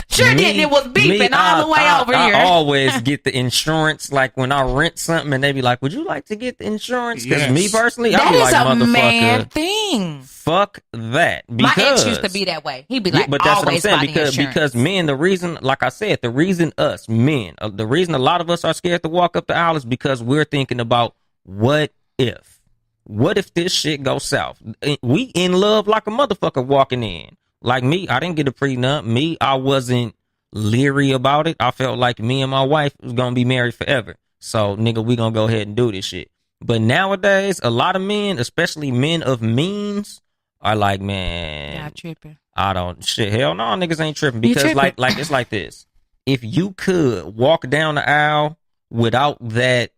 Sure did. It was beeping all the way over here. I always get the insurance, like when I rent something and they be like, would you like to get the insurance? Because me personally, I be like, motherfucker. That is a man thing. Fuck that. Because, my ex used to be that way. He'd be like, but that's what I'm saying. Because men, the reason, like I said, the reason us men, the reason a lot of us are scared to walk up the aisle is because we're thinking about what if. What if this shit goes south? We in love like a motherfucker walking in. Like me, I didn't get a prenup. Me, I wasn't leery about it. I felt like me and my wife was going to be married forever. So, nigga, we going to go ahead and do this shit. But nowadays, a lot of men, especially men of means, are like, man. Not tripping. I don't, shit, hell no, niggas ain't tripping. Because, like it's like this. If you could walk down the aisle without that,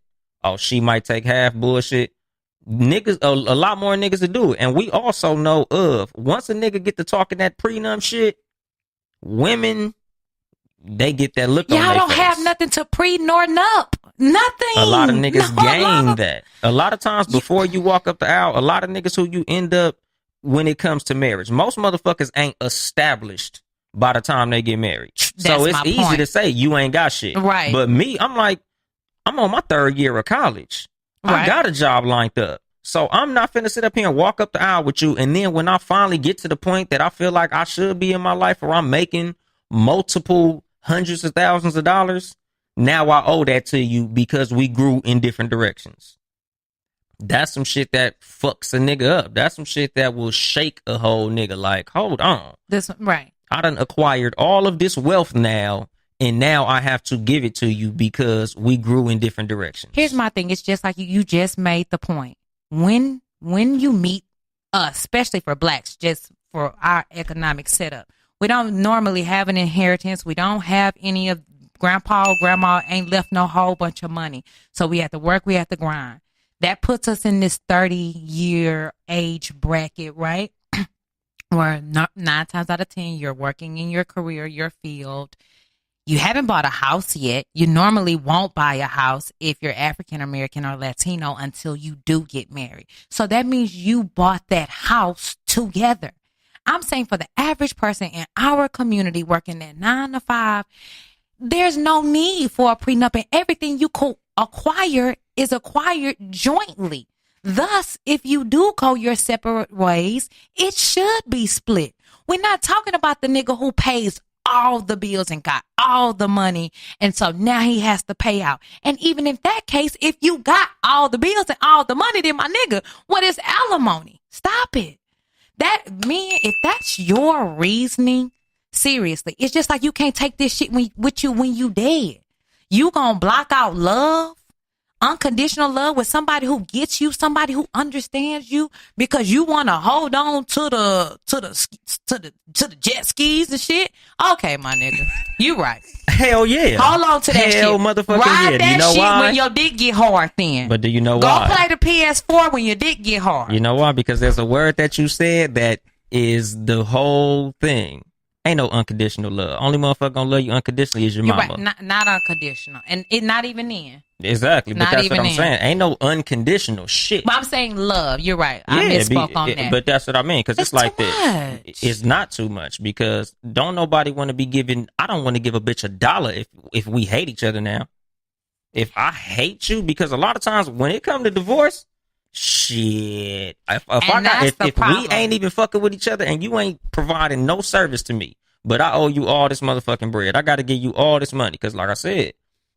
oh, she might take half bullshit, niggas, a lot more niggas to do it. And we also know of, once a nigga get to talking that prenup shit, women, they get that look on their face. Y'all don't have nothing to pre nor nup. Nothing. A lot of niggas gain that. A lot of times before you walk up the aisle, a lot of niggas who you end up when it comes to marriage, most motherfuckers ain't established by the time they get married. So it's easy to say you ain't got shit. Right. But me, I'm like, I'm on my third year of college. Right. I got a job lined up. So I'm not finna sit up here and walk up the aisle with you. And then when I finally get to the point that I feel like I should be in my life or I'm making multiple hundreds of thousands of dollars, now I owe that to you because we grew in different directions. That's some shit that fucks a nigga up. That's some shit that will shake a whole nigga like, hold on. Right. I done acquired all of this wealth now. And now I have to give it to you because we grew in different directions. Here's my thing. It's just like you just made the point. When you meet us, especially for blacks, just for our economic setup, we don't normally have an inheritance. We don't have any of grandpa or grandma ain't left no whole bunch of money. So we have to work. We have to grind. That puts us in this 30-year age bracket, right? Where 9 times out of 10, you're working in your career, your field. You haven't bought a house yet. You normally won't buy a house if you're African American or Latino until you do get married. So that means you bought that house together. I'm saying for the average person in our community working at 9 to 5, there's no need for a prenup, and everything you acquire is acquired jointly. Thus, if you do go your separate ways, it should be split. We're not talking about the nigga who pays all the bills and got all the money. And so now he has to pay out. And even in that case, if you got all the bills and all the money, then my nigga, what is alimony? Stop it. If that's your reasoning, seriously, it's just like you can't take this shit with you when you dead. You gonna block out love, unconditional love with somebody who gets you, somebody who understands you, because you want to hold on to the jet skis and shit. Okay, my nigga, you right. Hell yeah. Hold on to that shit. Hell motherfucking Ride yeah. that You know shit why? when your dick get hard then. But do you know Go why? Go play the PS4 when your dick get hard. You know why? Because there's a word that you said that is the whole thing. Ain't no unconditional love. Only motherfucker gonna love you unconditionally is your You're mama. Right. Not unconditional. And it not even in. Exactly. But Not that's even what I'm in. saying. Ain't no unconditional shit. But I'm saying love. You're right. I misspoke on that. But that's what I mean. Because it's like too this. much. It's not too much, because don't nobody want to be giving. I don't want to give a bitch $1 if we hate each other now. If I hate you, because a lot of times when it comes to divorce, shit. If we ain't even fucking with each other and you ain't providing no service to me, but I owe you all this motherfucking bread, I got to give you all this money. Because like I said,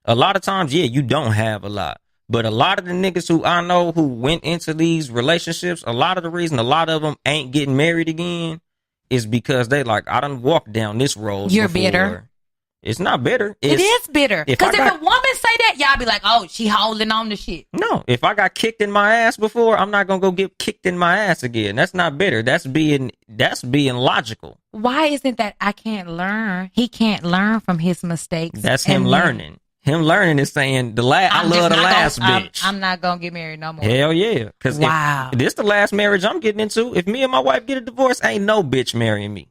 a lot of times, yeah, you don't have a lot. But a lot of the niggas who I know who went into these relationships, a lot of the reason a lot of them ain't getting married again is because they like, I done walked down this road. You're before. bitter. It's not bitter. It is bitter. Because if a woman say that, y'all be like, oh, she holding on to shit. No, if I got kicked in my ass before, I'm not gonna go get kicked in my ass again. That's not bitter. That's being logical. Why isn't that I can't learn? He can't learn from his mistakes. That's him learning. Him learning is saying I love the last bitch. I'm not gonna get married no more. Hell yeah. Because if this the last marriage I'm getting into, if me and my wife get a divorce, ain't no bitch marrying me.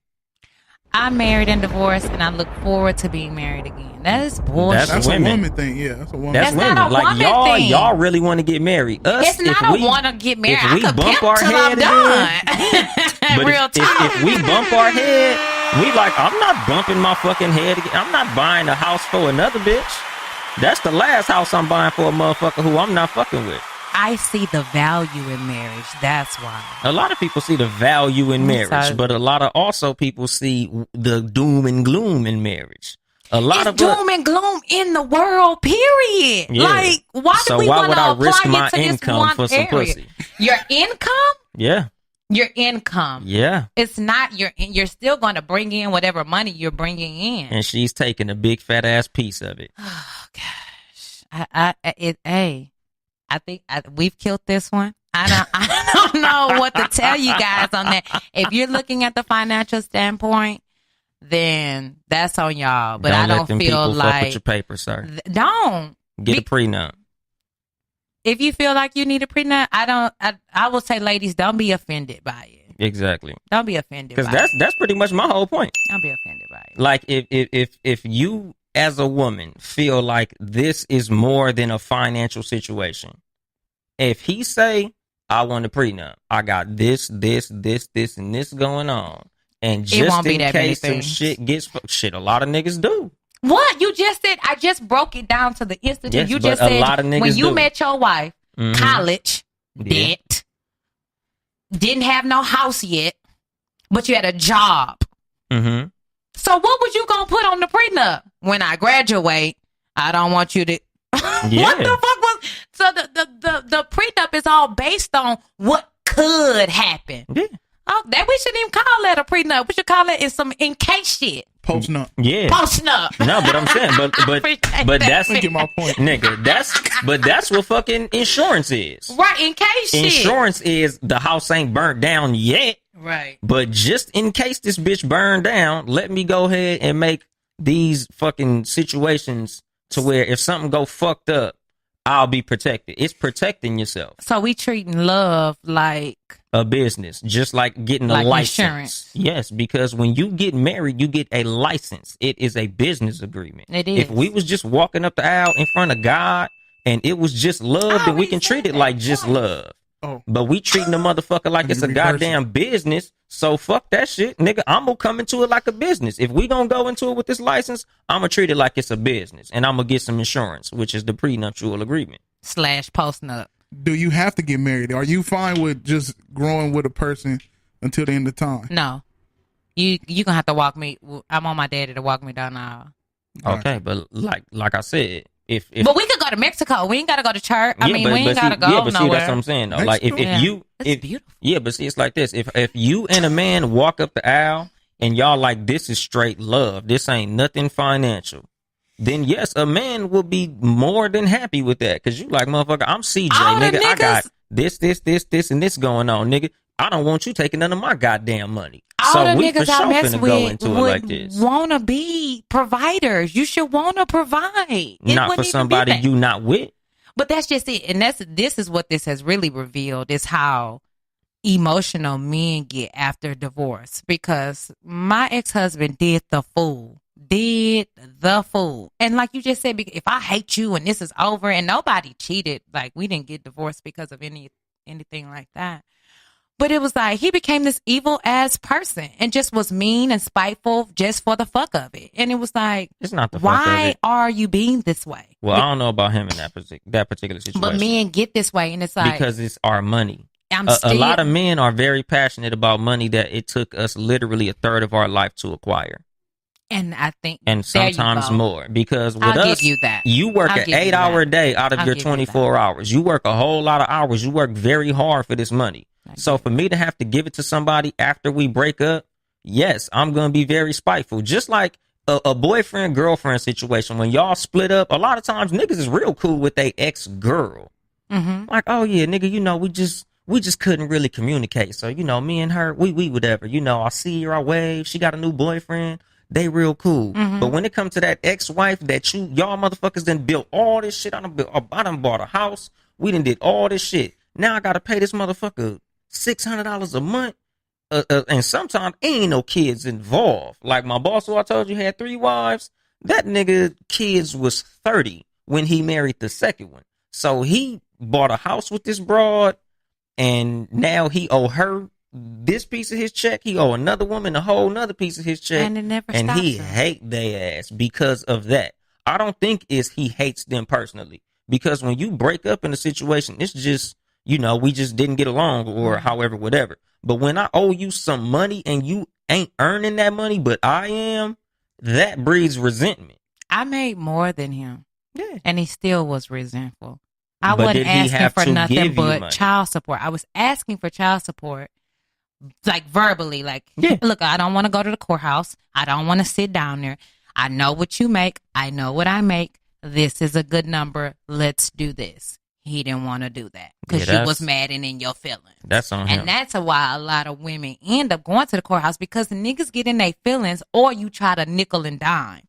I'm married and divorced, and I look forward to being married again. That is bullshit. That's a woman thing. Yeah, that's a woman. That's women. Not a like woman thing. y'all really want to get married. Us, it's not a want to get married. If we bump our head done. Real talk. If we bump our head, we like, I'm not bumping my fucking head again. I'm not buying a house for another bitch. That's the last house I'm buying for a motherfucker who I'm not fucking with. I see the value in marriage. That's why. A lot of people see the value in marriage, but a lot of also people see the doom and gloom in marriage. It's doom and gloom in the world, period. Yeah. Like, why do we want to risk my income for some pussy? Your income? Yeah. Your income. Yeah. It's not you're still going to bring in whatever money you're bringing in. And she's taking a big fat ass piece of it. Oh, gosh. I think we've killed this one. I don't know what to tell you guys on that. If you're looking at the financial standpoint, then that's on y'all. But I don't feel like fuck with your paper, sir. Don't get a prenup. If you feel like you need a prenup, I will say, ladies, don't be offended by it. Exactly. Don't be offended. Because that's pretty much my whole point. Don't be offended by it. Like if you as a woman feel like this is more than a financial situation, if he say, I want a prenup, I got this, and this going on, and just in case some shit gets shit, a lot of niggas do. What? You just said, I just broke it down to the institute. Yes, you just said, a lot of niggas when you do. met your wife, college, debt, didn't have no house yet, but you had a job. Mm-hmm. So what was you going to put on the prenup? When I graduate, I don't want you to... Yeah. What the fuck was... So the prenup is all based on what could happen. Yeah. Oh, that we shouldn't even call that a prenup. We should call it some in case shit. Post nup. Yeah. Post nup. No, but I'm saying, but that's get my point, nigga. That's what fucking insurance is. Right, in case shit. Insurance is the house ain't burnt down yet. Right. But just in case this bitch burned down, let me go ahead and make these fucking situations to where if something go fucked up, I'll be protected. It's protecting yourself. So we treating love like a business, just like getting a license. Insurance. Yes, because when you get married, you get a license. It is a business agreement. It is. If we was just walking up the aisle in front of God and it was just love, then we can treat it like just love. Oh. But we treating the motherfucker like it's a goddamn business. So fuck that shit, nigga. I'm gonna come into it like a business. If we gonna go into it with this license, I'm gonna treat it like it's a business, and I'm gonna get some insurance, which is the prenuptial agreement / postnup. Do you have to get married? Are you fine with just growing with a person until the end of time? No. You gonna have to walk me. I'm on my daddy to walk me down the aisle. Okay, but like I said, if but we could go to Mexico. We ain't gotta go to church. I mean, we ain't gotta go nowhere. See, that's what I'm saying. Though. Like if you, it's beautiful. Yeah, but see, it's like this. If you and a man walk up the aisle and y'all like, this is straight love, this ain't nothing financial, then yes, a man will be more than happy with that. Cause you like, motherfucker, I'm CJ, nigga. I got this, and this going on, nigga. I don't want you taking none of my goddamn money. All so the we niggas for I sure mess finna with go into it like this. Wanna be providers. You should wanna provide. Not for somebody you not with. But that's just it. And this is what this has really revealed, is how emotional men get after divorce. Because my ex-husband did the fool. And like you just said, if I hate you and this is over, and nobody cheated, like we didn't get divorced because of anything like that. But it was like he became this evil ass person and just was mean and spiteful just for the fuck of it. And it was like, it's not the why fuck of it. are you being this way? Well, I don't know about him in that particular situation. But men get this way, and it's like, because it's our money. A lot of men are very passionate about money that it took us literally a third of our life to acquire. And I think, and sometimes more, because with I'll us, give you that. You work an 8-hour day out of your 24 hours. You work a whole lot of hours. You work very hard for this money. So for me to have to give it to somebody after we break up, yes, I'm going to be very spiteful. Just like a boyfriend, girlfriend situation. When y'all split up, a lot of times niggas is real cool with their ex-girl. Mm-hmm. Like, oh yeah, nigga, you know, we just couldn't really communicate. So, you know, me and her, we whatever. You know, I see her, I wave. She got a new boyfriend. They real cool. Mm-hmm. But when it comes to that ex-wife that y'all motherfuckers done built all this shit, I done bought a house. We done did all this shit. Now I got to pay this motherfucker $600 a month. And sometimes ain't no kids involved. Like my boss, who I told you had 3 wives, that nigga kids was 30 when he married the second one. So he bought a house with this broad, and now he owe her this piece of his check. He owe another woman a whole nother piece of his check. And it never and stops he him. hate their ass because of that. I don't think it's he hates them personally. Because when you break up in a situation, it's just, you know, we just didn't get along or however, whatever. But when I owe you some money and you ain't earning that money, but I am, that breeds resentment. I made more than him. Yeah. And he still was resentful. I wasn't asking for nothing but child support. I was asking for child support, like verbally, like, look, I don't want to go to the courthouse. I don't want to sit down there. I know what you make. I know what I make. This is a good number. Let's do this. He didn't want to do that because you was mad and in your feelings. That's on him. And that's why a lot of women end up going to the courthouse, because the niggas get in their feelings, or you try to nickel and dime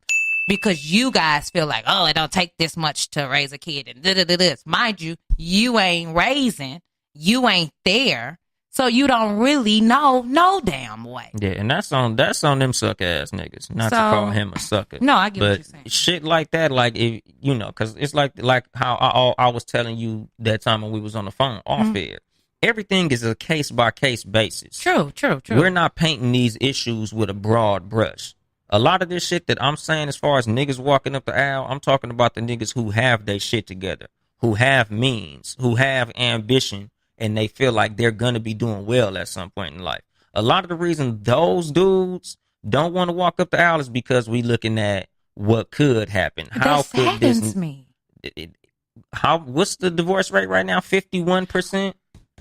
because you guys feel like, oh, it don't take this much to raise a kid. And this. Mind you, you ain't raising, you ain't there. So you don't really know no damn way. Yeah, and that's on them suck ass niggas. Not to call him a sucker. No, I get what you're saying. Shit like that, like, if, you know, because it's like how I was telling you that time when we was on the phone off air. Everything is a case by case basis. True. We're not painting these issues with a broad brush. A lot of this shit that I'm saying, as far as niggas walking up the aisle, I'm talking about the niggas who have their shit together, who have means, who have ambition, and they feel like they're going to be doing well at some point in life. A lot of the reason those dudes don't want to walk up the aisle is because we looking at what could happen. That saddens me. What's the divorce rate right now? 51%?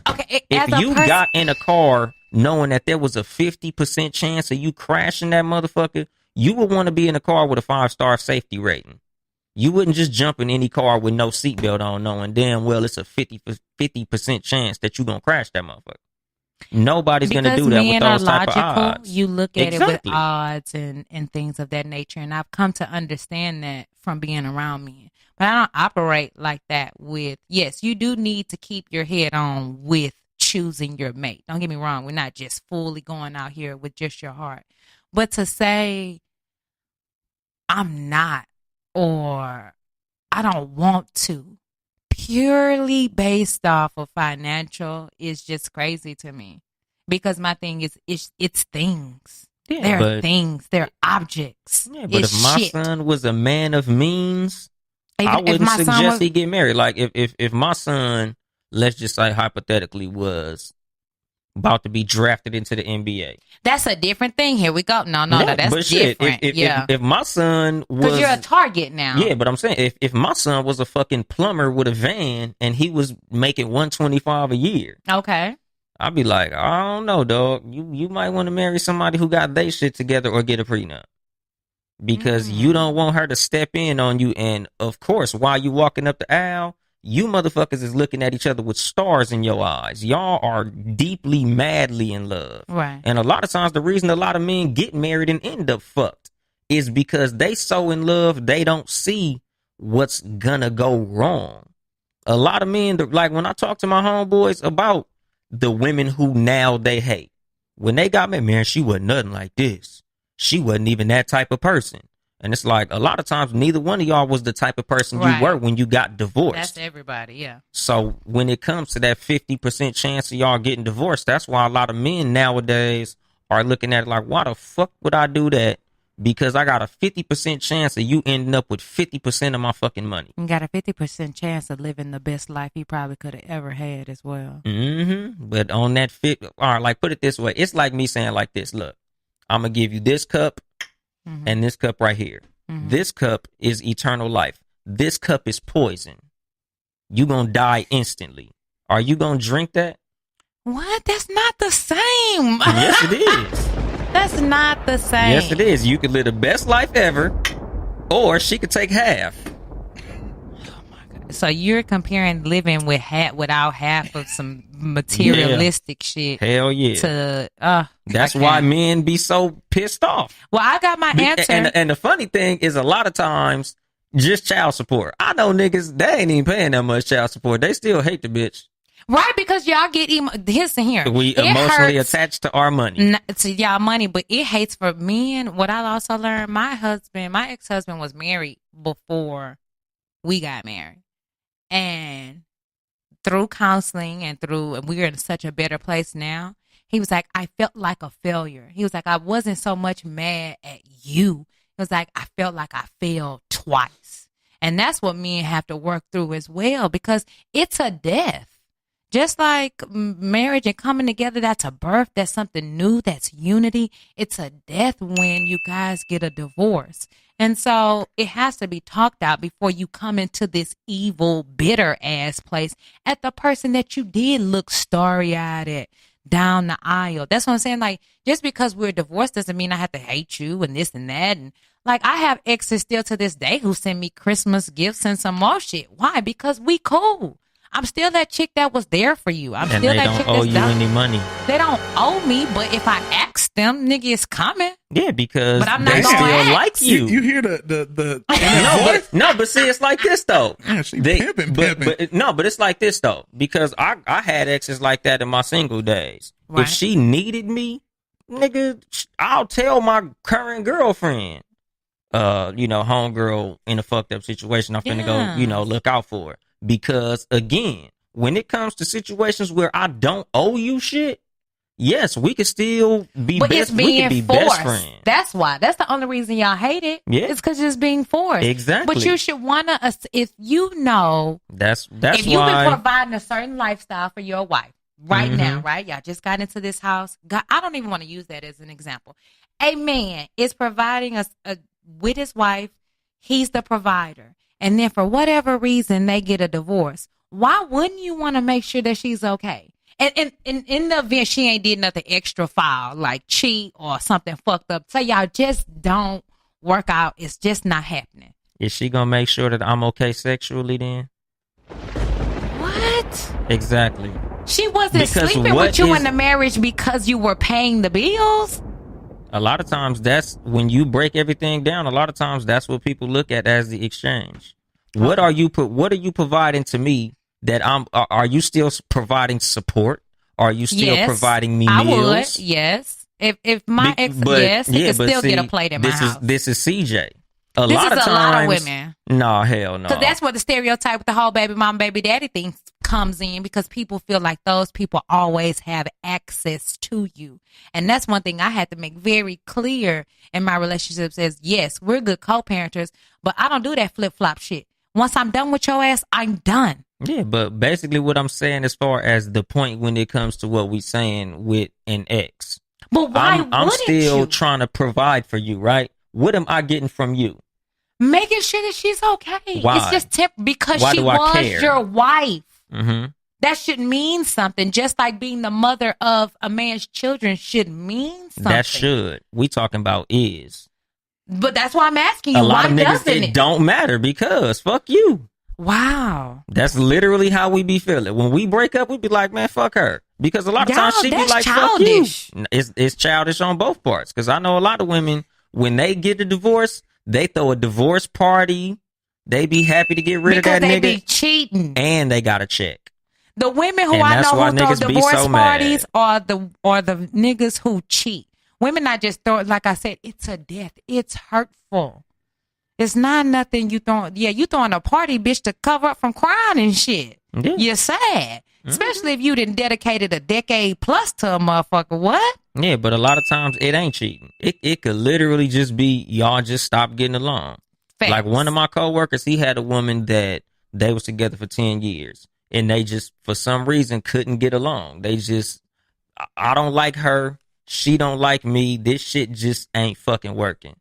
Okay. If you got in a car knowing that there was a 50% chance of you crashing that motherfucker, you would want to be in a car with a 5-star safety rating. You wouldn't just jump in any car with no seatbelt on, knowing damn well it's a 50% chance that you're going to crash that motherfucker. Nobody's going to do that with those type of odds. You look at it with odds and things of that nature. And I've come to understand that from being around men. But I don't operate like that with, yes, you do need to keep your head on with choosing your mate. Don't get me wrong. We're not just fully going out here with just your heart. But to say, I'm not, or I don't want to, purely based off of financial, is just crazy to me. Because my thing is, it's things. Yeah, they're things. They're objects. Yeah, but if my son was a man of means, I wouldn't suggest he get married. Like if my son, let's just say hypothetically, was about to be drafted into the NBA. That's a different thing. Here we go. No, that's different. If my son was... Because you're a target now. Yeah, but I'm saying, if my son was a fucking plumber with a van and he was making $125 a year. Okay. I'd be like, I don't know, dog. You might want to marry somebody who got their shit together or get a prenup. Because you don't want her to step in on you. And, of course, while you walking up the aisle, you motherfuckers is looking at each other with stars in your eyes. Y'all are deeply, madly in love. Right. And a lot of times the reason a lot of men get married and end up fucked is because they so in love, they don't see what's gonna go wrong. A lot of men, like when I talk to my homeboys about the women who now they hate, when they got married, man, she wasn't nothing like this. She wasn't even that type of person. And it's like a lot of times neither one of y'all was the type of person you were when you got divorced. That's everybody, yeah. So when it comes to that 50% chance of y'all getting divorced, that's why a lot of men nowadays are looking at it like, why the fuck would I do that? Because I got a 50% chance of you ending up with 50% of my fucking money. You got a 50% chance of living the best life you probably could have ever had as well. But on that all right, like put it this way. It's like me saying like this, look, I'm going to give you this cup and this cup right here. This cup is eternal life. This cup is poison. You going to die instantly. Are you going to drink that? What? That's not the same. Yes, it is. That's not the same. Yes, it is. You could live the best life ever, or she could take half. Oh my God. So you're comparing living without half of some materialistic shit. Hell yeah. To that's why men be so pissed off. Well, I got my answer. And the funny thing is, a lot of times, just child support. I know niggas, they ain't even paying that much child support. They still hate the bitch. Right, because y'all get here. We emotionally attached to our money. To y'all money, but it hates for men. What I also learned, my ex-husband was married before we got married. And through counseling and we're in such a better place now, he was like, I felt like a failure. He was like, I wasn't so much mad at you. It was like, I felt like I failed twice. And that's what men have to work through as well, because it's a death. Just like marriage and coming together, that's a birth, that's something new, that's unity. It's a death when you guys get a divorce. And so it has to be talked out before you come into this evil, bitter ass place at the person that you did look starry-eyed at down the aisle. That's what I'm saying. Like, just because we're divorced doesn't mean I have to hate you and this and that. And like, I have exes still to this day who send me Christmas gifts and some more shit. Why? Because we cool. I'm still that chick that was there for you. I'm still that chick that's owe you any money. They don't owe me, but if I ask them, nigga, it's coming. Yeah, because but I'm not they gonna still ask. like you. You hear the no, but see, it's like this though. Yeah, she pimping. But it's like this though, because I had exes like that in my single days. Right. If she needed me, nigga, I'll tell my current girlfriend, homegirl in a fucked up situation, I'm finna go, look out for her. Because again, when it comes to situations where I don't owe you shit, yes, we could still be best. We could be best friends. That's why. That's the only reason y'all hate it. Yeah, it's because it's being forced. Exactly. But you should wanna, if you know, that's if you've been providing a certain lifestyle for your wife right now, right? Y'all just got into this house. I don't even want to use that as an example. A man is providing with his wife. He's the provider. And then for whatever reason, they get a divorce. Why wouldn't you want to make sure that she's okay? And in the event she ain't did nothing extra foul, like cheat or something fucked up, say y'all just don't work out. It's just not happening. Is she going to make sure that I'm okay sexually then? What? Exactly. She wasn't sleeping with you in the marriage because you were paying the bills? A lot of times that's when you break everything down. A lot of times that's what people look at as the exchange. What are you providing to me that are you still providing support? Are you still providing me meals? I would, yes. If my ex, yes, he could still get a plate in my house. This is CJ. A lot of women. No, hell no. Because that's what the stereotype with the whole baby mom, baby daddy thing comes in, because people feel like those people always have access to you. And that's one thing I had to make very clear in my relationships is, yes, we're good co-parenters, but I don't do that flip-flop shit. Once I'm done with your ass, I'm done. Yeah, but basically what I'm saying as far as the point when it comes to what we saying with an ex. But why I'm still you? trying to provide for you, right? What am I getting from you? Making sure that she's okay. Why? It's just because Why she do I was care? your wife. Mm-hmm. That should mean something. Just like being the mother of a man's children should mean something. That should. We talking about is. But that's why I'm asking you. A lot why of niggas, doesn't it don't matter because fuck you. Wow. That's literally how we be feeling. When we break up, we be like, man, fuck her. Because a lot of times she be like, childish. fuck you. It's childish on both parts. Because I know a lot of women, when they get a divorce, they throw a divorce party. They be happy to get rid of that nigga. Because they be cheating. And they got a check. The women who And I that's know why who throw niggas be divorce so parties mad. are the niggas who cheat. Women not just throw it, like I said, it's a death. It's hurtful. It's not nothing you throwing. Yeah, you throwing a party, bitch, to cover up from crying and shit. Yeah. You're sad. Especially if you done dedicated a decade plus to a motherfucker. What? Yeah, but a lot of times it ain't cheating. It could literally just be y'all just stop getting along. Facts. Like one of my coworkers, he had a woman that they was together for 10 years. And they just, for some reason, couldn't get along. They just, I don't like her. She don't like me. This shit just ain't fucking working.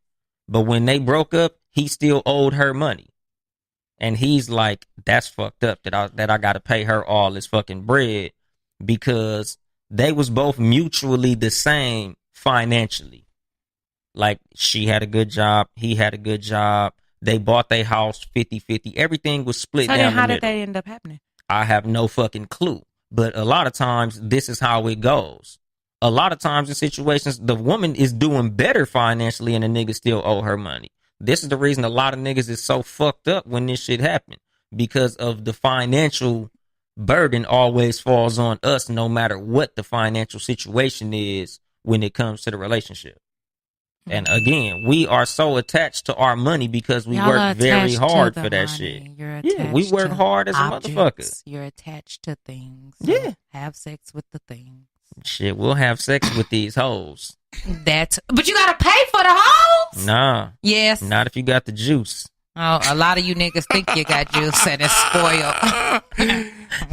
But when they broke up, he still owed her money. And he's like, that's fucked up that I got to pay her all this fucking bread because they was both mutually the same financially. Like she had a good job. He had a good job. They bought their house 50-50. Everything was split So down then the how middle. did that end up happening? I have no fucking clue. But a lot of times, this is how it goes. A lot of times in situations, the woman is doing better financially and the nigga still owe her money. This is the reason a lot of niggas is so fucked up when this shit happened. Because of the financial burden always falls on us no matter what the financial situation is when it comes to the relationship. And again, we are so attached to our money because we work very hard for that shit. Yeah, we work hard as a motherfucker. You're attached to things. So yeah. Have sex with the things. Shit, we'll have sex with these hoes. But you gotta pay for the hoes? Nah. Yes. Not if you got the juice. Oh, a lot of you niggas think you got juice and it's spoiled.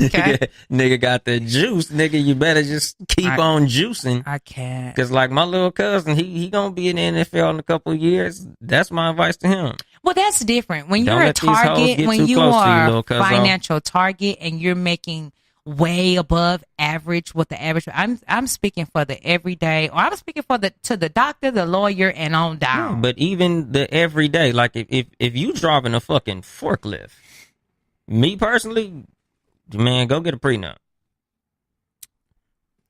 Okay. Nigga got the juice. Nigga, you better just keep on juicing. I can't. Because like my little cousin, he gonna be in the NFL in a couple of years. That's my advice to him. Well, that's different. When Don't you're a let these hoes target, get when too you close to you, are little a cuzzo. financial target and you're making way above average what the average, I'm speaking for the everyday, or I'm speaking for to the doctor, the lawyer, and on down. Yeah, but even the everyday, like if you driving a fucking forklift, me personally, man, go get a prenup.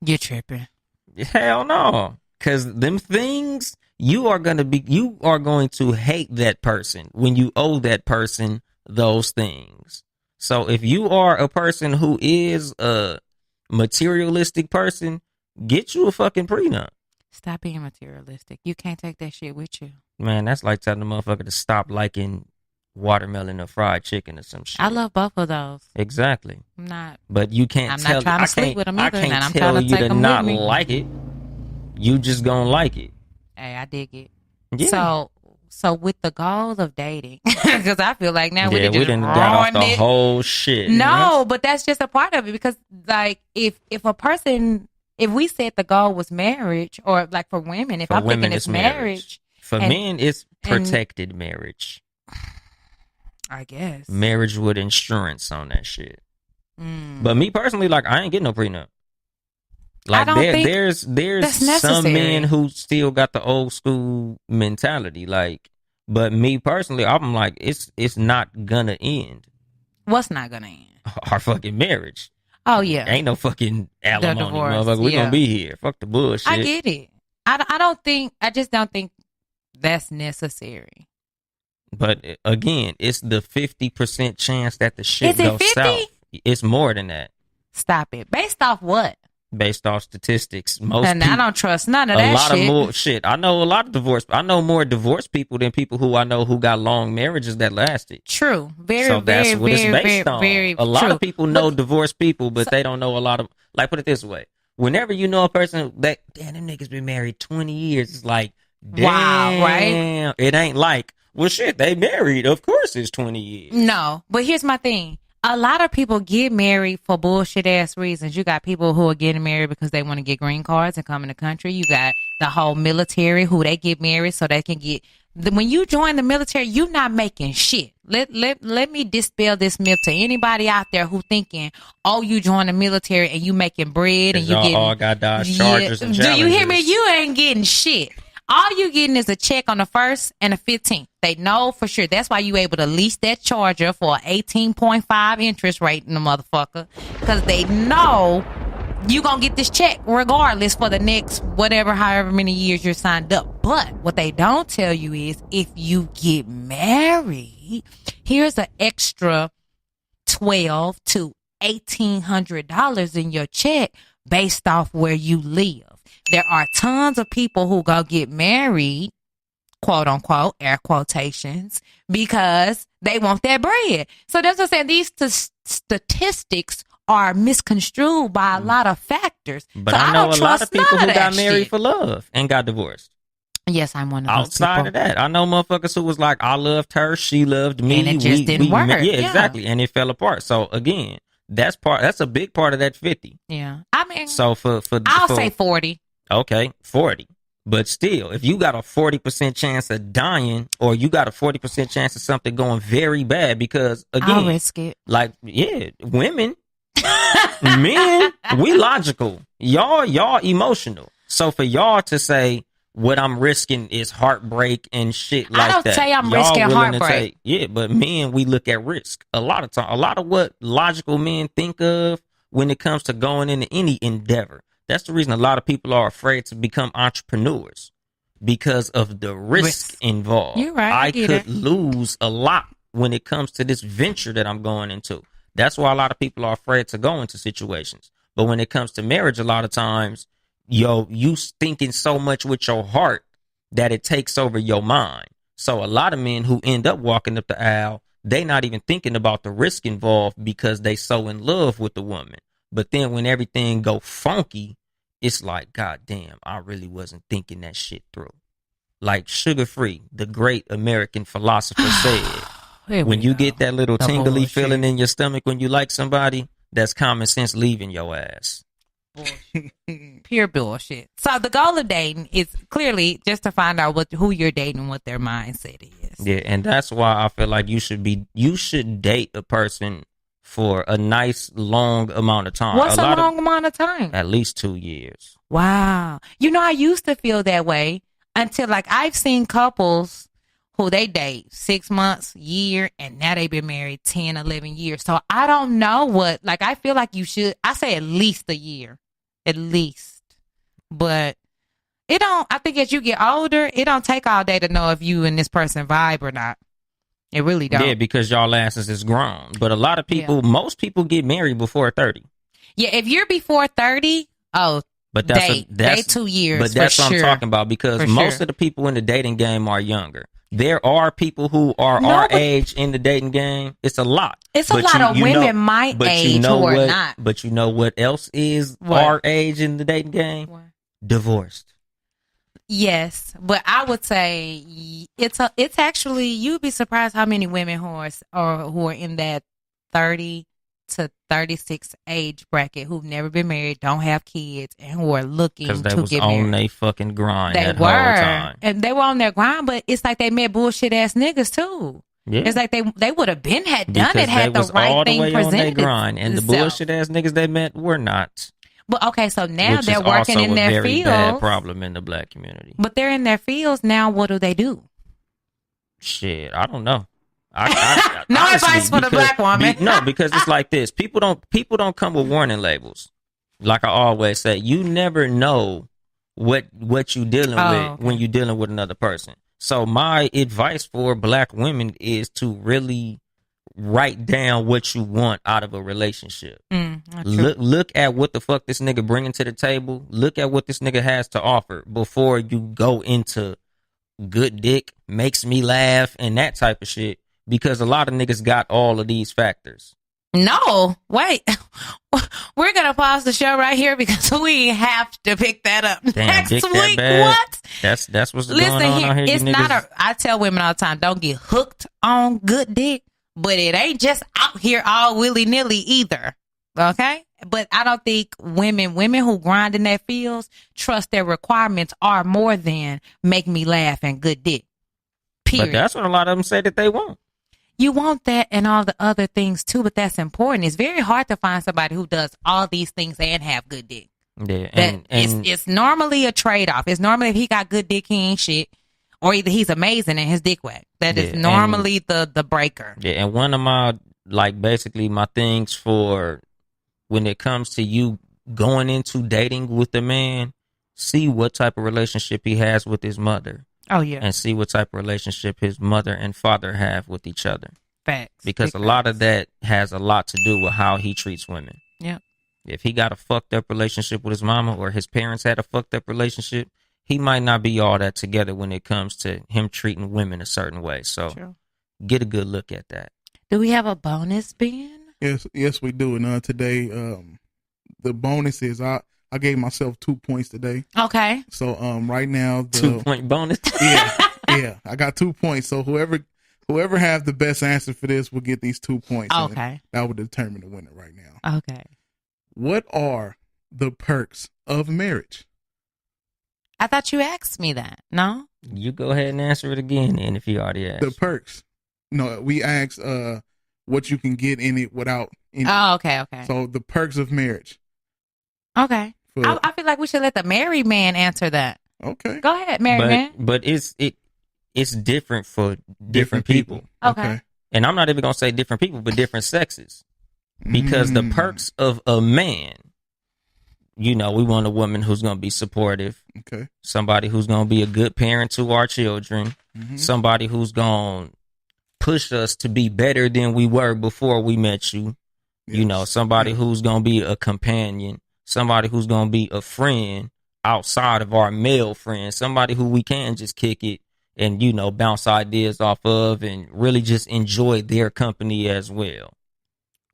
You're tripping. Hell no. Cause them things, you are going to hate that person when you owe that person those things. So if you are a person who is a materialistic person, get you a fucking prenup. Stop being materialistic. You can't take that shit with you. Man, that's like telling the motherfucker to stop liking watermelon or fried chicken or some shit. I love both of those. Exactly. I'm not. But you can't I'm tell. not trying to sleep with them either. I can't and I'm tell trying to you take to them not with me. like it. You just gonna like it. Hey, I dig it. Yeah. So with the goal of dating, because I feel like now we done got off the whole shit. No, but that's just a part of it. Because like if a person, if we said the goal was marriage, or like for women, if I'm thinking it's marriage. For men, it's protected marriage. I guess. Marriage with insurance on that shit. But me personally, like I ain't getting no prenup. Like there's some men who still got the old school mentality. Like, but me personally, I'm like, it's not gonna end. What's not gonna end? Our fucking marriage. Oh yeah. Ain't no fucking alimony, motherfucker. We gonna be here. Fuck the bullshit. I get it. I just don't think that's necessary. But again, it's the 50% chance that the shit goes south. It's more than that. Stop it. Based off what? Based off statistics. And I don't trust none of that shit. A lot of more shit. I know a lot of divorce. I know more divorced people than people who I know who got long marriages that lasted. True. So that's what it's based on. A lot of people know divorced people, but they don't know a lot of, like, put it this way. Whenever you know a person that, damn, them niggas been married 20 years, it's like, damn. Wow, right? It ain't like, well, shit, they married. Of course it's 20 years. No, but here's my thing. A lot of people get married for bullshit ass reasons. You got people who are getting married because they want to get green cards and come in the country. You got the whole military who they get married so they can get. When you join the military, you're not making shit. Let me dispel this myth to anybody out there who thinking, oh, you join the military and you making bread and you getting all got Dodge Chargers and do you hear me? You ain't getting shit. All you getting is a check on the 1st and the 15th. They know for sure. That's why you able to lease that Charger for 18.5 interest rate in the motherfucker. Because they know you going to get this check regardless for the next whatever, however many years you're signed up. But what they don't tell you is if you get married, here's an extra $1,200 to $1,800 in your check based off where you live. There are tons of people who go get married, quote unquote, air quotations, because they want that bread. So that's what I'm saying. These statistics are misconstrued by a lot of factors. But so I know a lot of people who got married shit. for love and got divorced. Yes, I'm one of those Outside people. of that, I know motherfuckers who was like, I loved her, she loved me. And it just didn't work. Yeah, exactly. And it fell apart. So again, that's a big part of that 50. Yeah. I mean, so I'll say 40. Okay, 40. But still, if you got a 40% chance of dying or you got a 40% chance of something going very bad, because again, I'll risk it. Like, yeah, women, men, we logical. Y'all emotional. So for y'all to say what I'm risking is heartbreak and shit like that. I don't say I'm y'all risking willing to heartbreak. yeah, but men, we look at risk a lot of time. A lot of what logical men think of when it comes to going into any endeavor. That's the reason a lot of people are afraid to become entrepreneurs, because of the risk involved. You're right. I could lose a lot when it comes to this venture that I'm going into. That's why a lot of people are afraid to go into situations. But when it comes to marriage, a lot of times, you thinking so much with your heart that it takes over your mind. So a lot of men who end up walking up the aisle, they not even thinking about the risk involved because they so in love with the woman. But then when everything go funky, it's like, God damn, I really wasn't thinking that shit through. Like Sugar Free, the great American philosopher said, when you get that little tingly feeling in your stomach when you like somebody, that's common sense leaving your ass. Bullshit. Pure bullshit. So the goal of dating is clearly just to find out who you're dating, what their mindset is. Yeah, and that's why I feel like you should date a person for a nice long amount of time. What's a long amount of time? At least 2 years. Wow. You know, I used to feel that way until like I've seen couples who they date 6 months, year, and now they've been married 10, 11 years. So I don't know what, like, I feel like you should, I say at least a year, at least. But it don't, I think as you get older, it don't take all day to know if you and this person vibe or not. It really don't. Yeah, because y'all asses is grown. But a lot of people, most people get married before 30. Yeah, if you're before 30, but that's 2 years. But that's what I'm talking about, because most of the people in the dating game are younger. There are people who are our age in the dating game. It's a lot. It's a lot of women my age who are not. But you know what else is our age in the dating game? What? Divorced. Yes, but I would say it's actually, you'd be surprised how many women who are in that 30 to 36 age bracket who've never been married, don't have kids, and who are looking to get married. Because they was on their fucking grind that whole time. And they were on their grind, but it's like they met bullshit ass niggas too. Yeah. It's like they would have been had done because it had the right thing presented. On their grind, and the bullshit ass niggas they met were not. But okay, so now they're working in their fields. Which is also a very bad problem in the black community. But they're in their fields now. What do? Shit, I don't know. No advice for the black woman. No, because it's like this. People don't come with warning labels. Like I always say, you never know what you dealing with when you're dealing with another person. So my advice for black women is to really write down what you want out of a relationship. Look at what the fuck this nigga bringing to the table. Look at what this nigga has to offer before you go into good dick, makes me laugh, and that type of shit. Because a lot of niggas got all of these factors. No, wait. We're going to pause the show right here because we have to pick that up next week. What? That's what's going on out here. It's not I tell women all the time, don't get hooked on good dick, but it ain't just out here all willy-nilly either. Okay? But I don't think women who grind in their fields trust their requirements are more than make me laugh and good dick. Period. But that's what a lot of them say that they want. You want that and all the other things too, but that's important. It's very hard to find somebody who does all these things and have good dick. Yeah, and it's normally a trade-off. It's normally if he got good dick, he ain't shit. Or either he's amazing and his dick whack. That is normally the breaker. Yeah, and one of my, like, basically my things for when it comes to you going into dating with a man, see what type of relationship he has with his mother. Oh, yeah. And see what type of relationship his mother and father have with each other. Facts. Because a lot of that has a lot to do with how he treats women. Yeah. If he got a fucked up relationship with his mama, or his parents had a fucked up relationship, he might not be all that together when it comes to him treating women a certain way. So get a good look at that. Do we have a bonus, Ben? Yes, we do. And today, the bonus is I gave myself 2 points today. Okay. So right now, 2-point bonus. Yeah, I got 2 points. So whoever have the best answer for this will get these 2 points. Okay. That will determine the winner right now. Okay. What are the perks of marriage? I thought you asked me that. No? You go ahead and answer it again, and if you already asked. The perks. No, we asked what you can get in it without any. Oh, okay. So the perks of marriage. Okay. I feel like we should let the married man answer that. Okay. Go ahead, married man. But it's different for different people. Okay. And I'm not even going to say different people, but different sexes. Because the perks of a man, we want a woman who's going to be supportive. Okay. Somebody who's going to be a good parent to our children. Mm-hmm. Somebody who's going to push us to be better than we were before we met you. Yes. Somebody who's going to be a companion. Somebody who's going to be a friend outside of our male friends. Somebody who we can just kick it and, bounce ideas off of and really just enjoy their company as well.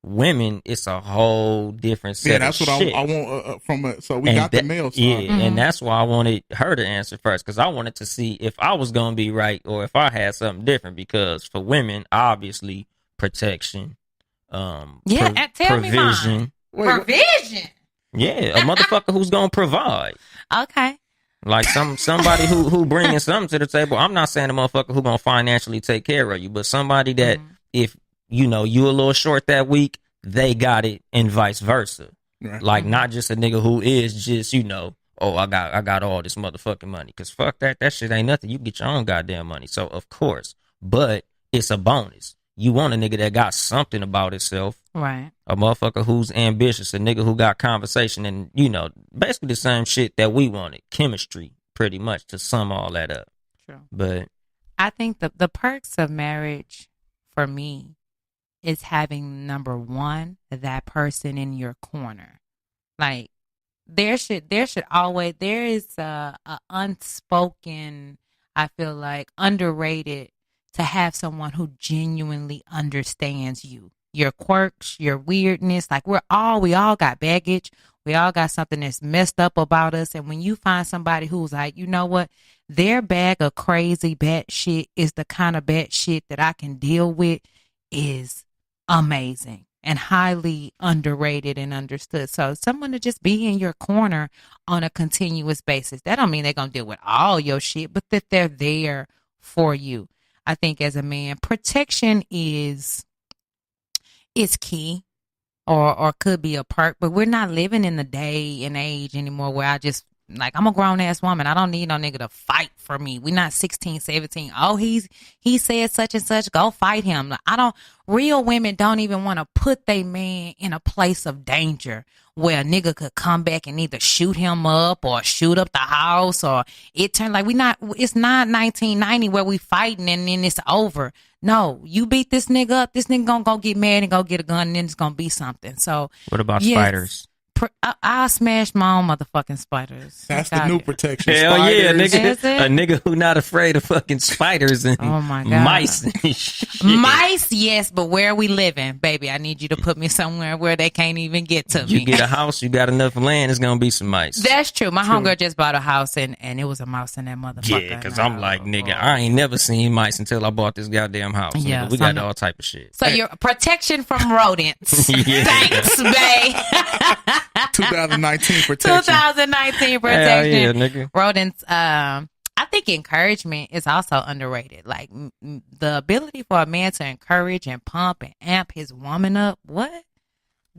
Women, it's a whole different set of shit. Yeah, that's what I want so we got the male side. Yeah, and that's why I wanted her to answer first, because I wanted to see if I was going to be right or if I had something different, because for women, obviously, protection, tell provision. Me mine. Provision? Yeah, a motherfucker who's going to provide. Okay. Like somebody who bringing something to the table. I'm not saying a motherfucker who going to financially take care of you, but somebody that if you a little short that week, they got it, and vice versa. Right. Like not just a nigga who is just, I got all this motherfucking money. Because fuck that shit ain't nothing. You get your own goddamn money. So of course, but it's a bonus. You want a nigga that got something about himself. Right. A motherfucker who's ambitious, a nigga who got conversation, and basically the same shit that we wanted. Chemistry, pretty much, to sum all that up. True. But I think the perks of marriage for me is having, number one, that person in your corner. Like there is a unspoken, I feel like, underrated, to have someone who genuinely understands you, your quirks, your weirdness. Like we all got baggage. We all got something that's messed up about us. And when you find somebody who's like, you know what, their bag of crazy bad shit is the kind of bad shit that I can deal with, is amazing and highly underrated and understood. So someone to just be in your corner on a continuous basis. That don't mean they're going to deal with all your shit, but that they're there for you. I think as a man, protection is key or could be a perk, but we're not living in the day and age anymore where I'm a grown ass woman. I don't need no nigga to fight for me. We're not 16, 17. Oh, he said such and such. Go fight him. Real women don't even want to put their man in a place of danger where a nigga could come back and either shoot him up or shoot up the house, or it's not 1990 where we fighting and then it's over. No, you beat this nigga up, this nigga gonna go get mad and go get a gun, and then it's gonna be something. So what about spiders? I'll smash my own motherfucking spiders. That's the new protection. Hell spiders. yeah, nigga. A nigga who not afraid of fucking spiders and mice and shit. Mice, yes, but where are we living, baby? I need you to put me somewhere where they can't even get to me. You get a house, you got enough land, it's gonna be some mice. That's true. My homegirl just bought a house and it was a mouse in that motherfucker. Yeah, because I'm like, nigga, I ain't never seen mice until I bought this goddamn house. Yeah, we got all type of shit. So your protection from rodents. Thanks, babe. 2019 protection. 2019 protection. Hell yeah, nigga. Rodents. I think encouragement is also underrated. Like the ability for a man to encourage and pump and amp his woman up. What?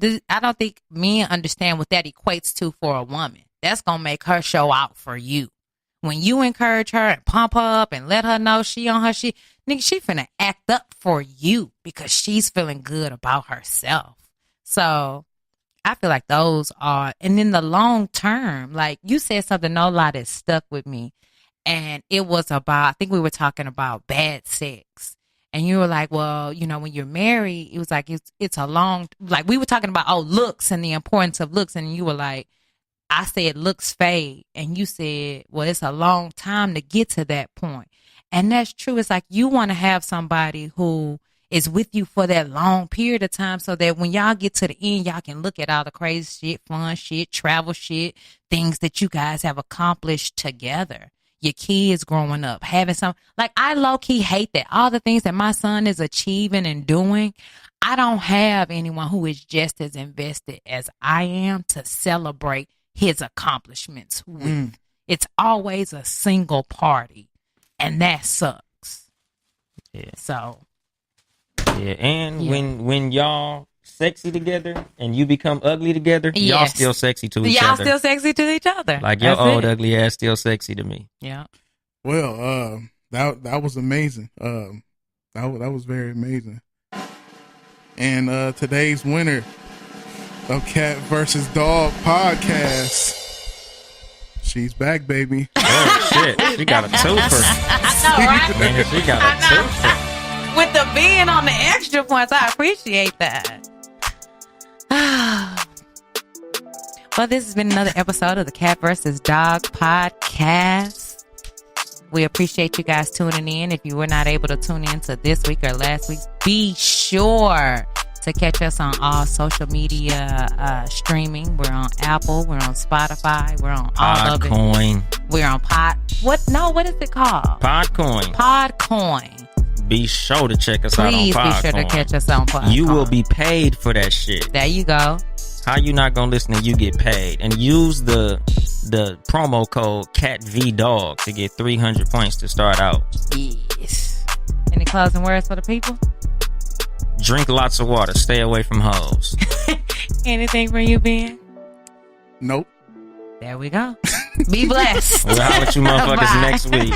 I don't think men understand what that equates to for a woman. That's gonna make her show out for you. When you encourage her and pump her up and let her know she on her shit, nigga, she finna act up for you because she's feeling good about herself. So I feel like those are, and in the long term, like you said something, no lie, that stuck with me. And it was about, I think we were talking about bad sex. And you were like, well, you know, when you're married, it was like, it's a long, like we were talking about, looks and the importance of looks. And you were like, I said, looks fade. And you said, well, it's a long time to get to that point. And that's true. It's like you want to have somebody who is with you for that long period of time so that when y'all get to the end, y'all can look at all the crazy shit, fun shit, travel shit, things that you guys have accomplished together. Your kids growing up, having some, like I low-key hate that. All the things that my son is achieving and doing, I don't have anyone who is just as invested as I am to celebrate his accomplishments with. It's always a single party, and that sucks. Yeah. So. Yeah, and when y'all sexy together and you become ugly together, y'all still sexy to each other. Y'all still sexy to each other. Like your old ugly ass still sexy to me. Yeah. Well, that was amazing. That was very amazing. And today's winner of Cat versus Dog podcast. She's back, baby. Oh shit, she got a twofer. I know, right? Man, she got a twofer. With the being on the extra points, I appreciate that. Well, this has been another episode of the Cat vs. Dog podcast. We appreciate you guys tuning in. If you were not able to tune in to this week or last week, be sure to catch us on all social media streaming. We're on Apple. We're on Spotify. We're on all of it. Podcoin. We're on what is it called? Podcoin. Be sure to check us out on Podcoin. Please be sure to catch us on Podcoin. You will be paid for that shit. There you go. How you not gonna listen and you get paid? And use the promo code CATVDOG to get 300 points to start out. Yes. Any closing words for the people? Drink lots of water. Stay away from hoes. Anything from you, Ben? Nope. There we go. Be blessed. We'll holler at you motherfuckers next week.